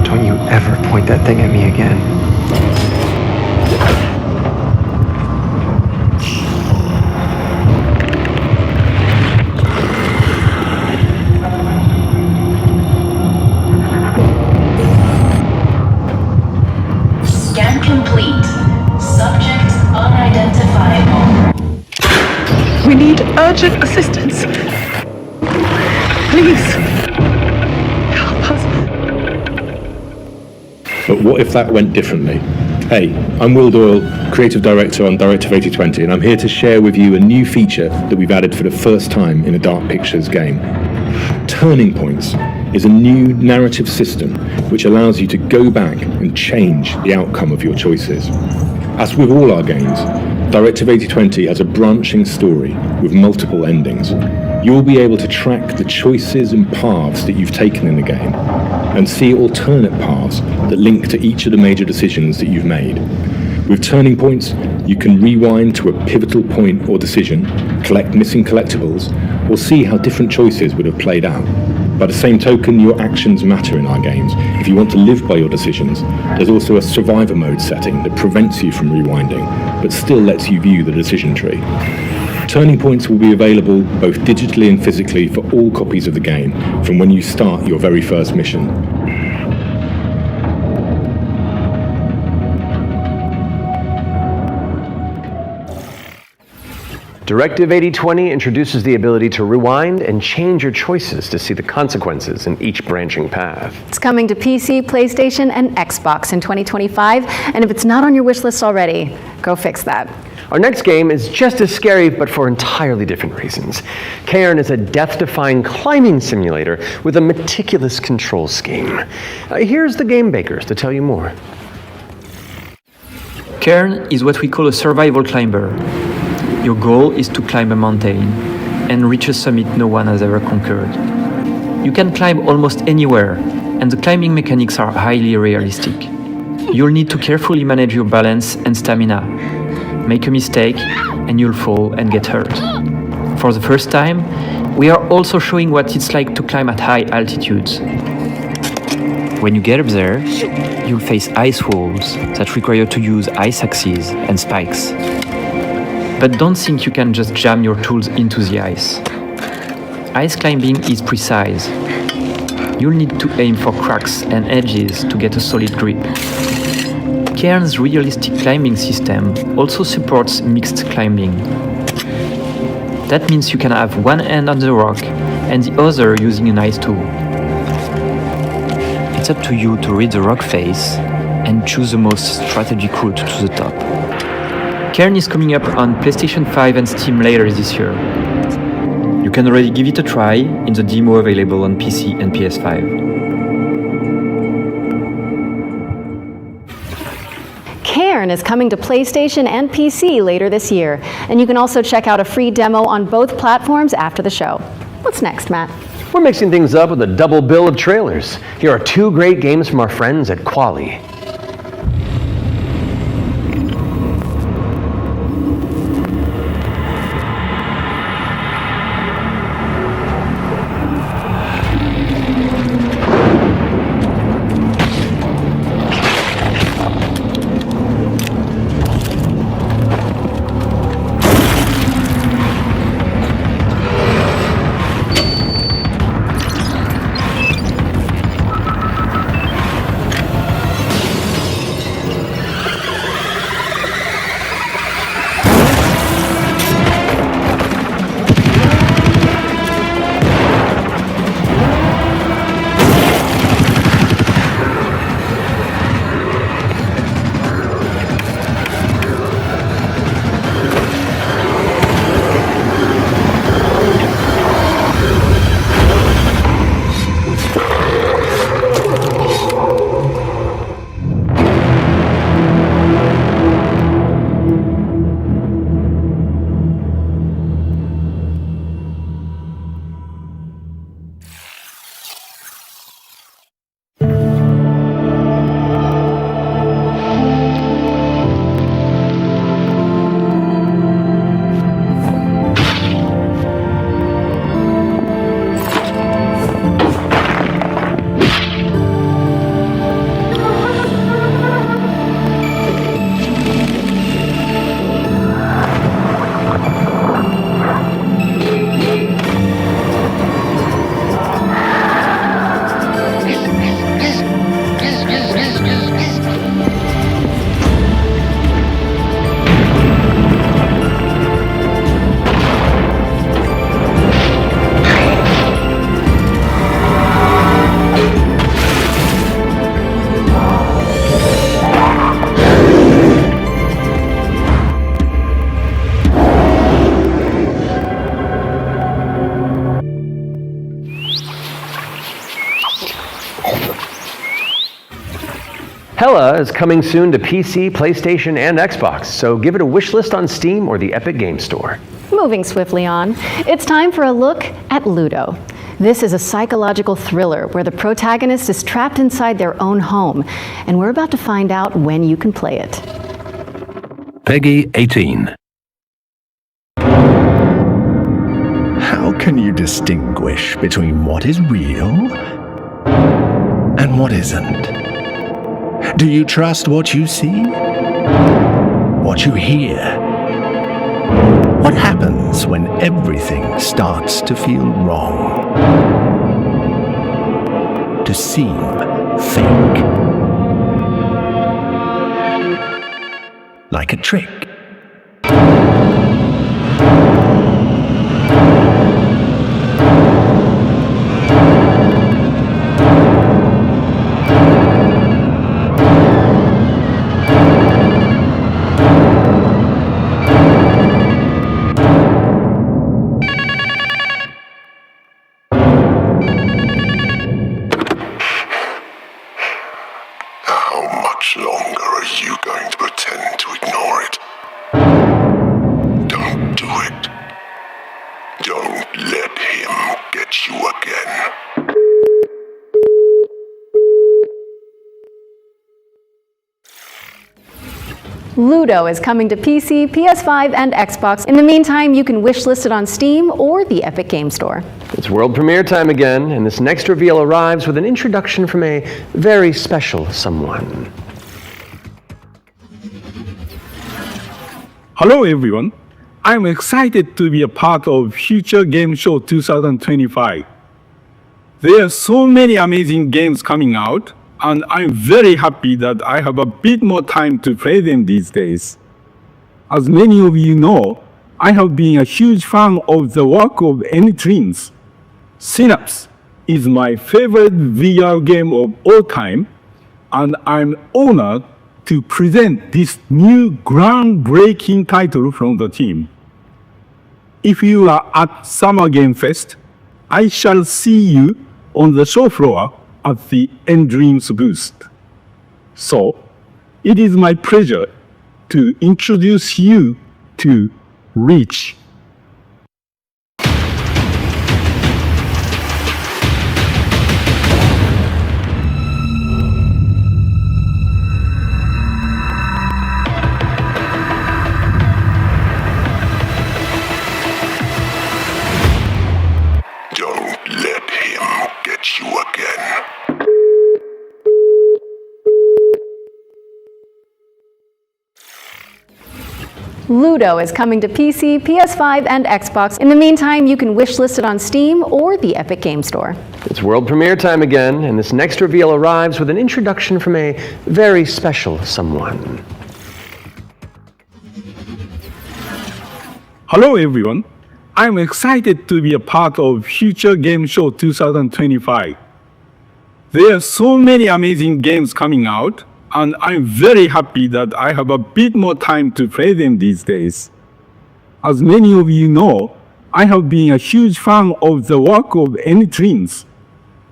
Don't you ever point that thing at me again. Scan complete. Subject unidentifiable. We need urgent assistance. Please. Help us. But what if that went differently? Hey, I'm Will Doyle, Creative Director on Directive 8020, and I'm here to share with you a new feature that we've added for the first time in a Dark Pictures game. Turning Points is a new narrative system which allows you to go back and change the outcome of your choices. As with all our games, Directive 8020 has a branching story with multiple endings. You'll be able to track the choices and paths that you've taken in the game and see alternate paths that link to each of the major decisions that you've made. With Turning Points, you can rewind to a pivotal point or decision, collect missing collectibles, or see how different choices would have played out. By the same token, your actions matter in our games. If you want to live by your decisions, there's also a survivor mode setting that prevents you from rewinding, but still lets you view the decision tree. Turning Points will be available both digitally and physically for all copies of the game from when you start your very first mission. Directive 8020 introduces the ability to rewind and change your choices to see the consequences in each branching path. It's coming to PC, PlayStation, and Xbox in 2025, and if it's not on your wish list already, go fix that. Our next game is just as scary, but for entirely different reasons. Cairn is a death-defying climbing simulator with a meticulous control scheme. Here's the game bakers to tell you more. Cairn is what we call a survival climber. Your goal is to climb a mountain and reach a summit no one has ever conquered. You can climb almost anywhere, and the climbing mechanics are highly realistic. You'll need to carefully manage your balance and stamina. Make a mistake, and you'll fall and get hurt. For the first time, we are also showing what it's like to climb at high altitudes. When you get up there, you'll face ice walls that require you to use ice axes and spikes. But don't think you can just jam your tools into the ice. Ice climbing is precise. You'll need to aim for cracks and edges to get a solid grip. Cairn's realistic climbing system also supports mixed climbing. That means you can have one hand on the rock and the other using an ice tool. It's up to you to read the rock face and choose the most strategic route to the top. Cairn is coming up on PlayStation 5 and Steam later this year. You can already give it a try in the demo available on PC and PS5. Cairn is coming to PlayStation and PC later this year, and you can also check out a free demo on both platforms after the show. What's next, Matt? We're mixing things up with a double bill of trailers. Here are two great games from our friends at Quali. Hella is coming soon to PC, PlayStation, and Xbox, so give it a wish list on Steam or the Epic Game Store. Moving swiftly on, it's time for a look at Ludo. This is a psychological thriller where the protagonist is trapped inside their own home, and we're about to find out when you can play it. Peggy 18. How can you distinguish between what is real and what isn't? Do you trust what you see? What you hear? What happens when everything starts to feel wrong? To seem fake? Like a trick? Ludo is coming to PC, PS5, and Xbox. In the meantime, you can wishlist it on Steam or the Epic Game Store. It's world premiere time again, and this next reveal arrives with an introduction from a very special someone. Hello everyone. I'm excited to be a part of Future Game Show 2025. There are so many amazing games coming out, and I'm very happy that I have a bit more time to play them these days. As many of you know, I have been a huge fan of the work of N-Twins. Synapse is my favorite VR game of all time, and I'm honored to present this new groundbreaking title from the team. If you are at Summer Game Fest, I shall see you on the show floor at the N-Dreams booth. So, it is my pleasure to introduce you to Reach. Ludo is coming to PC, PS5, and Xbox. In the meantime, you can wishlist it on Steam or the Epic Game Store. It's world premiere time again, and this next reveal arrives with an introduction from a very special someone. Hello everyone. I'm excited to be a part of Future Game Show 2025. There are so many amazing games coming out, and I'm very happy that I have a bit more time to play them these days. As many of you know, I have been a huge fan of the work of Anytreans.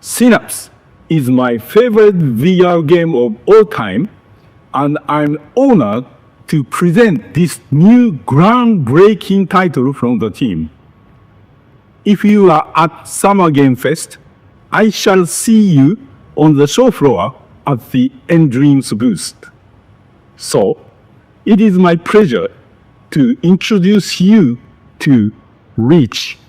Synapse is my favorite VR game of all time, and I'm honored to present this new groundbreaking title from the team. If you are at Summer Game Fest, I shall see you on the show floor at the Endreams booth. So, it is my pleasure to introduce you to Reach.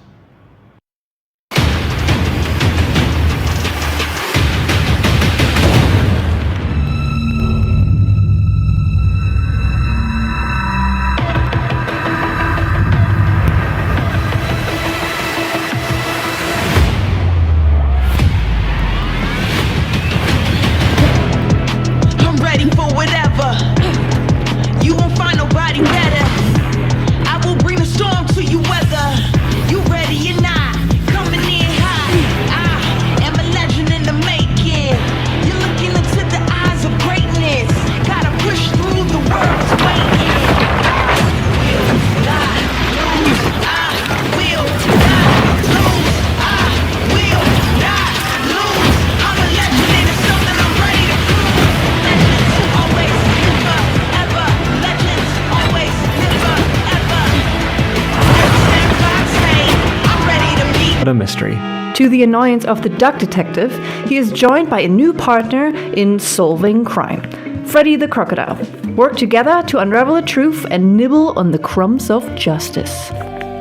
A mystery. To the annoyance of the Duck Detective, he is joined by a new partner in solving crime, Freddy the Crocodile. Work together to unravel the truth and nibble on the crumbs of justice.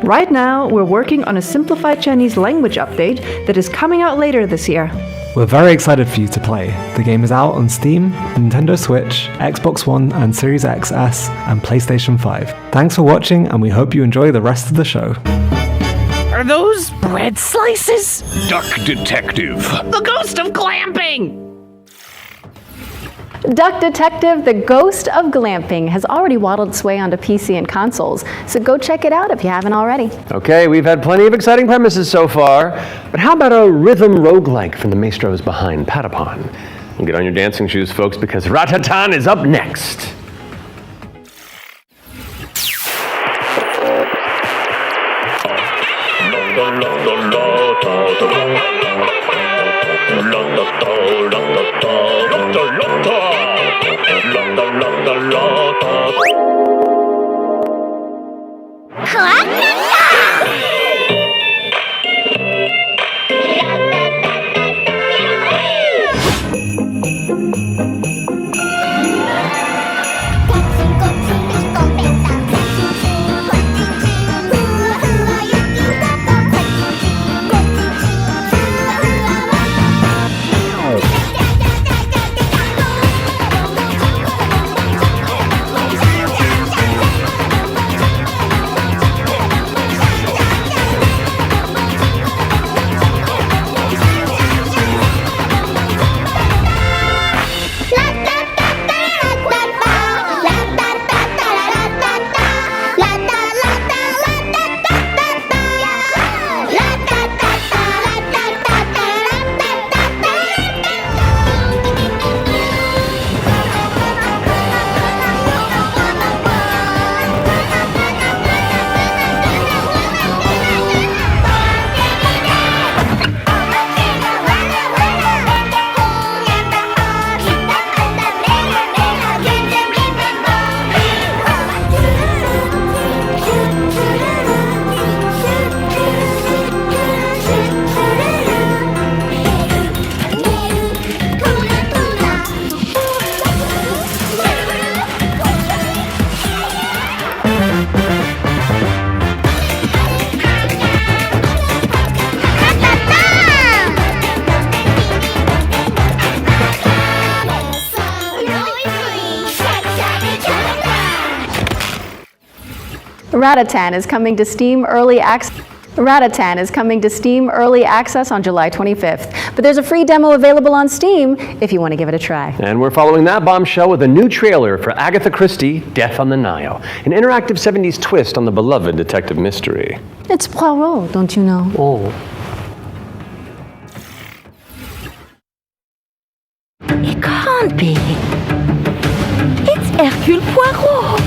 Right now, we're working on a simplified Chinese language update that is coming out later this year. We're very excited for you to play. The game is out on Steam, Nintendo Switch, Xbox One and Series XS, and PlayStation 5. Thanks for watching, and we hope you enjoy the rest of the show. Are those bread slices? Duck Detective. The ghost of glamping! Duck Detective, the Ghost of Glamping, has already waddled its way onto PC and consoles, so go check it out if you haven't already. Okay, we've had plenty of exciting premises so far, but how about a rhythm roguelike from the maestros behind Patapon? Well, get on your dancing shoes, folks, because Ratatan is up next. Ratatan is coming to Steam Early Access. Ratatan is coming to Steam Early Access on July 25th, but there's a free demo available on Steam if you want to give it a try. And we're following that bombshell with a new trailer for Agatha Christie, Death on the Nile, an interactive 70s twist on the beloved detective mystery. It's Poirot, don't you know? Oh. It can't be. It's Hercule Poirot.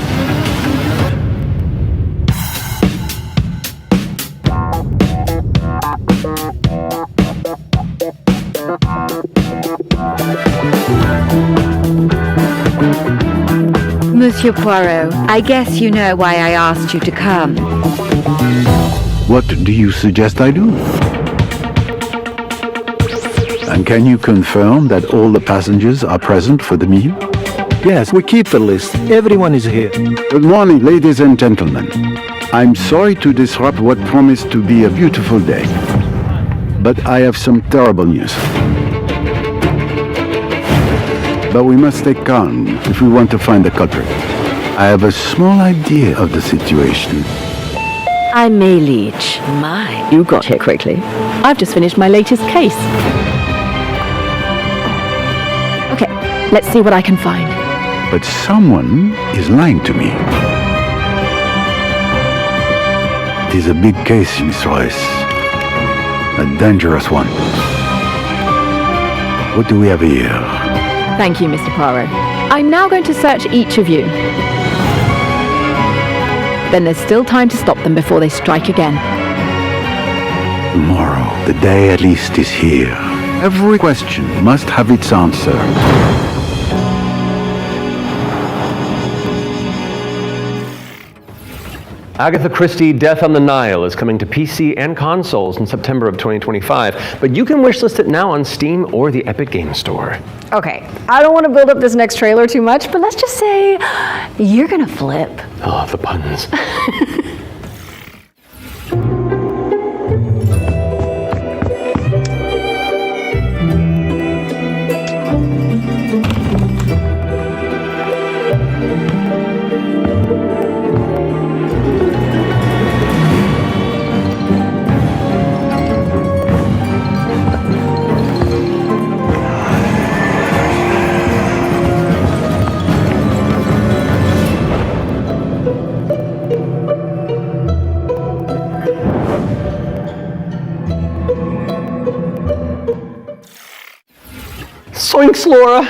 Monsieur Poirot, I guess you know why I asked you to come. What do you suggest I do? And can you confirm that all the passengers are present for the meal? Yes, we keep the list. Everyone is here. Good morning, ladies and gentlemen. I'm sorry to disrupt what promised to be a beautiful day, but I have some terrible news. But we must stay calm if we want to find the culprit. I have a small idea of the situation. I'm May Leach. My, you got here quickly. I've just finished my latest case. Okay, let's see what I can find. But someone is lying to me. It is a big case, Miss Royce. A dangerous one. What do we have here? Thank you, Mr. Poirot. I'm now going to search each of you. Then there's still time to stop them before they strike again. Tomorrow, the day at least is here. Every question must have its answer. Agatha Christie, Death on the Nile is coming to PC and consoles in September of 2025, but you can wishlist it now on Steam or the Epic Games Store. Okay, I don't want to build up this next trailer too much, but let's just say you're gonna flip. Oh, the puns. Zoinks, Laura!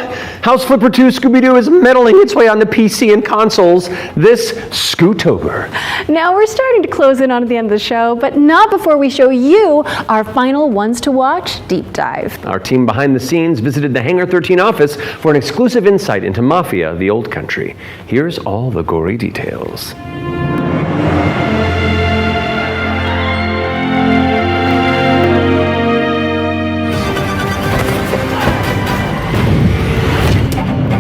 House Flipper 2 Scooby-Doo is meddling its way onto PC and consoles this Scootober. Now we're starting to close in on the end of the show, but not before we show you our final ones to watch deep dive. Our team behind the scenes visited the Hangar 13 office for an exclusive insight into Mafia: The Old Country. Here's all the gory details.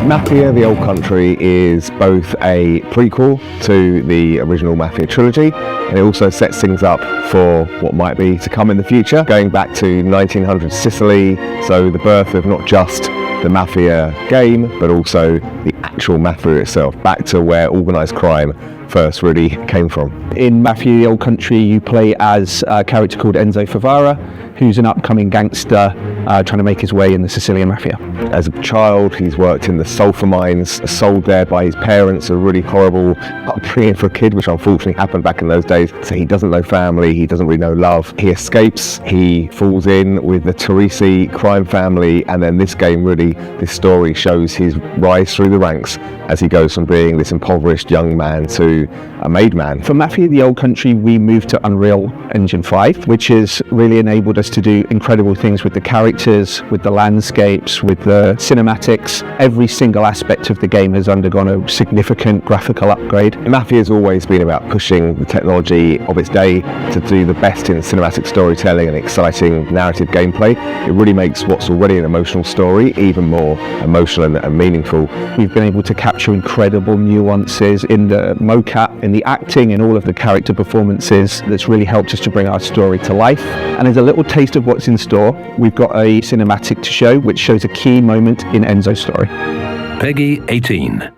Mafia: The Old Country is both a prequel to the original Mafia trilogy, and it also sets things up for what might be to come in the future, going back to 1900 Sicily, so the birth of not just the Mafia game, but also the actual Mafia itself, back to where organised crime first really came from. In Mafia: The Old Country, you play as a character called Enzo Favara, who's an upcoming gangster trying to make his way in the Sicilian Mafia. As a child, he's worked in the sulphur mines, sold there by his parents, a really horrible upbringing for a kid, which unfortunately happened back in those days. So he doesn't know family, he doesn't really know love. He escapes, he falls in with the Teresi crime family, and then this game really, this story shows his rise through the ranks as he goes from being this impoverished young man to a made man. For Mafia: The Old Country, we moved to Unreal Engine 5, which has really enabled us to do incredible things with the characters, with the landscapes, with the cinematics. Every single aspect of the game has undergone a significant graphical upgrade. Mafia has always been about pushing the technology of its day to do the best in cinematic storytelling and exciting narrative gameplay. It really makes what's already an emotional story even more emotional and meaningful. We've been able to capture incredible nuances in the mocap, in the acting, in all of the character performances. That's really helped us to bring our story to life. And as a little taste of what's in store, we've got a cinematic to show which shows a key moment in Enzo's story. Peggy 18.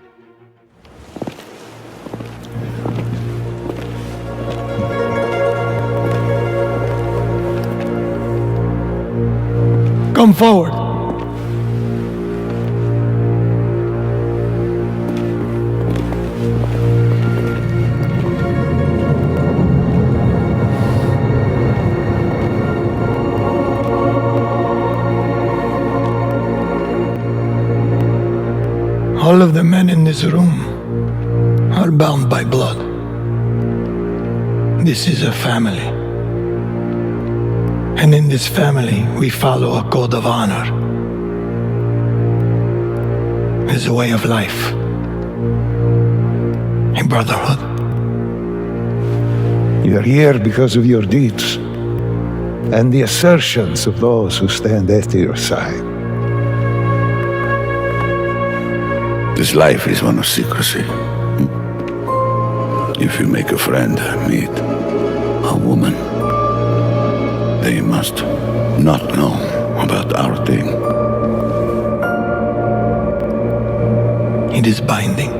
forward. All of the men in this room are bound by blood. This is a family. And in this family, we follow a code of honor. It's a way of life. A brotherhood. You're here because of your deeds and the assertions of those who stand at your side. This life is one of secrecy. If you make a friend, meet a woman, they must not know about our thing. It is binding.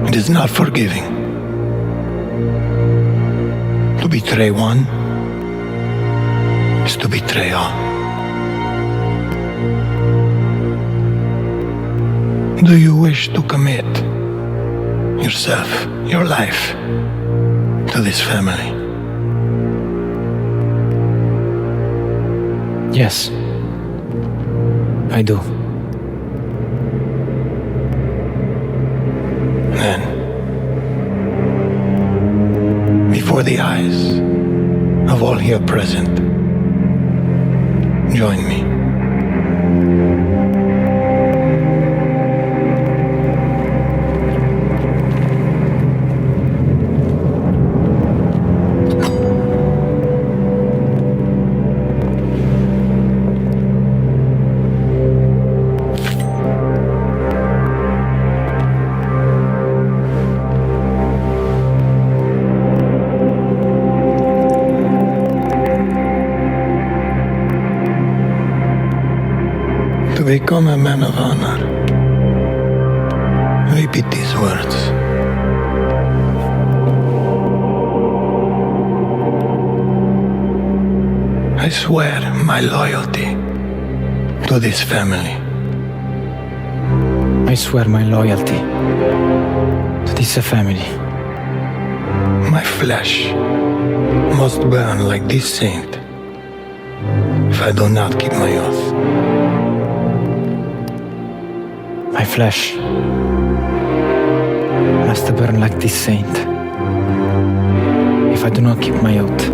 It is not forgiving. To betray one is to betray all. Do you wish to commit yourself, your life, to this family? Yes, I do. Then, before the eyes of all here present, join me. To become a man of honor, repeat these words. I swear my loyalty to this family. I swear my loyalty to this family. My flesh must burn like this saint if I do not keep my oath. My flesh must burn like this saint if I do not keep my oath.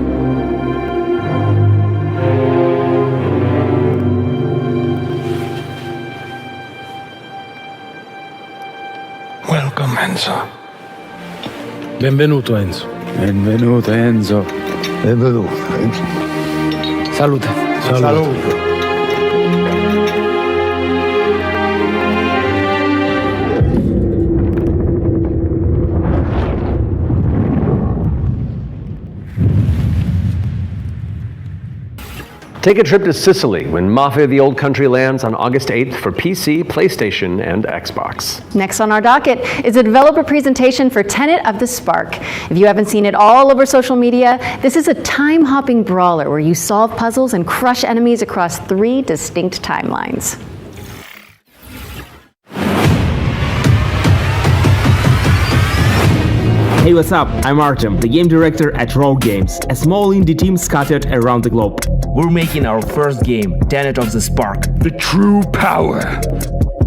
Welcome, Enzo. Benvenuto, Enzo. Benvenuto, Enzo. Benvenuto, Enzo. Salute. Salute. Take a trip to Sicily when Mafia: The Old Country lands on August 8th for PC, PlayStation, and Xbox. Next on our docket is a developer presentation for Tenet of the Spark. If you haven't seen it all over social media, this is a time-hopping brawler where you solve puzzles and crush enemies across 3 distinct timelines. Hey, what's up? I'm Artem, the game director at Rogue Games, a small indie team scattered around the globe. We're making our first game, Tenet of the Spark. The true power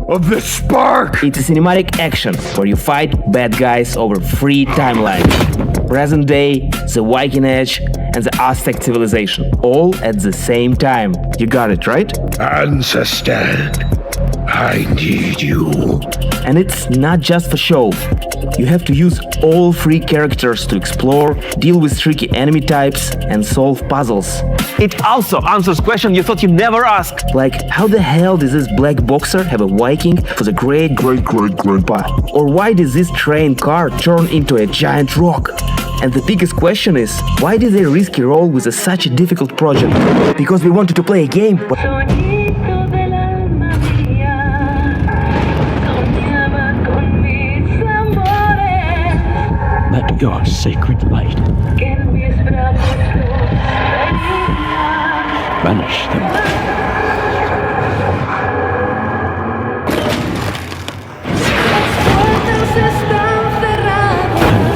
of the Spark! It's a cinematic action where you fight bad guys over 3 timelines. Present day, the Viking Age, and the Aztec civilization, all at the same time. You got it, right? Ancestor, I need you. And it's not just for show. You have to use all 3 characters to explore, deal with tricky enemy types, and solve puzzles. It also answers questions you thought you'd never ask. Like, how the hell does this black boxer have a Viking for the great-great-great-grandpa? Or why does this train car turn into a giant rock? And the biggest question is, why did they risky roll with such a difficult project? Because we wanted to play a game. Let your sacred light banish them.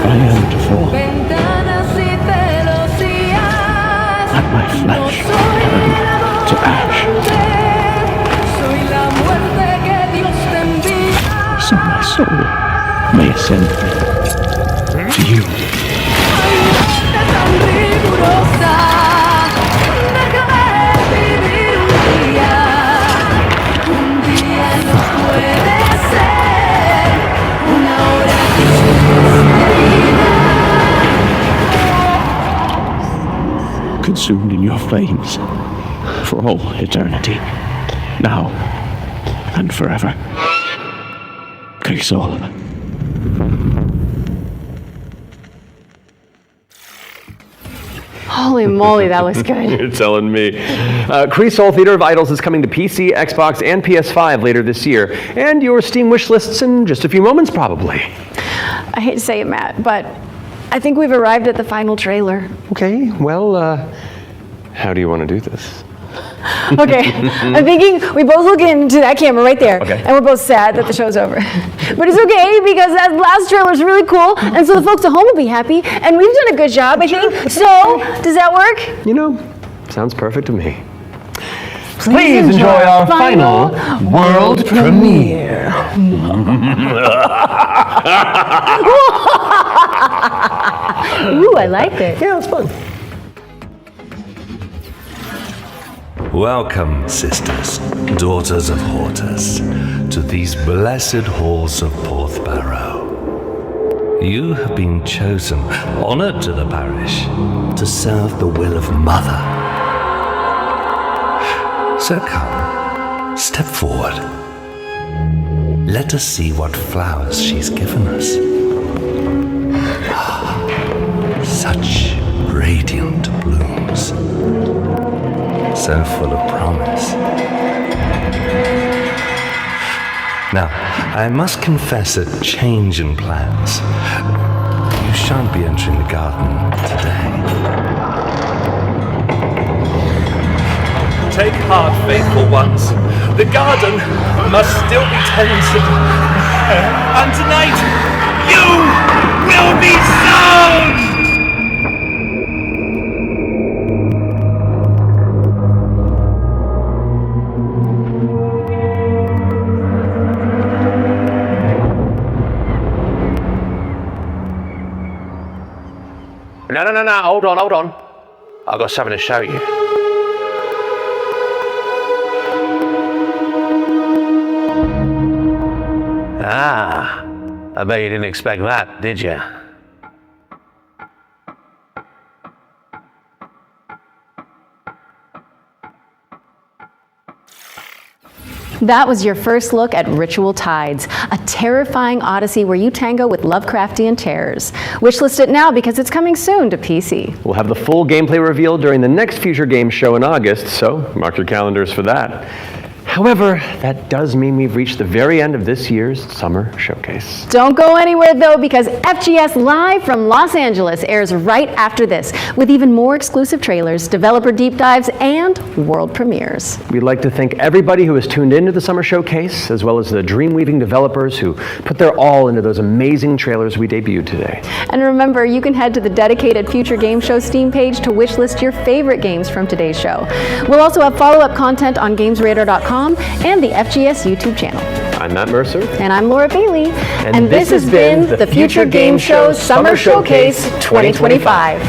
I am to fall. Let my flesh turn to ash. So my soul may ascend to you. Consumed in your flames for all eternity, now and forever. Crisol. Holy moly, that looks good. You're telling me. Crisol Theater of Idols is coming to PC, Xbox, and PS5 later this year, and your Steam wish lists in just a few moments, probably. I hate to say it, Matt, but I think we've arrived at the final trailer. Okay, well, how do you want to do this? Okay, I'm thinking we both look into that camera right there, Okay. and we're both sad that the show's over. But it's okay, because that last trailer's really cool, and so the folks at home will be happy, and we've done a good job, I think. So, does that work? You know, sounds perfect to me. Please enjoy our final world premiere. Ooh, I liked it. Yeah, it's fun. Welcome, sisters, daughters of Hortus, to these blessed halls of Porthbarrow. You have been chosen, honored to the parish, to serve the will of Mother. So come, step forward. Let us see what flowers she's given us. Such radiant blooms. So full of promise. Now, I must confess a change in plans. You shan't be entering the garden today. Take heart, faithful ones. The garden must still be tenanted. And tonight, you will be sown! No, hold on. I've got something to show you. Ah, I bet you didn't expect that, did you? That was your first look at Ritual Tides, a terrifying odyssey where you tango with Lovecraftian terrors. Wishlist it now because it's coming soon to PC. We'll have the full gameplay revealed during the next Future Games show in August, so mark your calendars for that. However, that does mean we've reached the very end of this year's Summer Showcase. Don't go anywhere though, because FGS Live from Los Angeles airs right after this, with even more exclusive trailers, developer deep dives, and world premieres. We'd like to thank everybody who has tuned into the Summer Showcase, as well as the Dreamweaving developers who put their all into those amazing trailers we debuted today. And remember, you can head to the dedicated Future Game Show Steam page to wishlist your favorite games from today's show. We'll also have follow-up content on GamesRadar.com and the FGS YouTube channel. I'm Matt Mercer. And I'm Laura Bailey. And this has been the Future Game Show Summer Showcase 2025.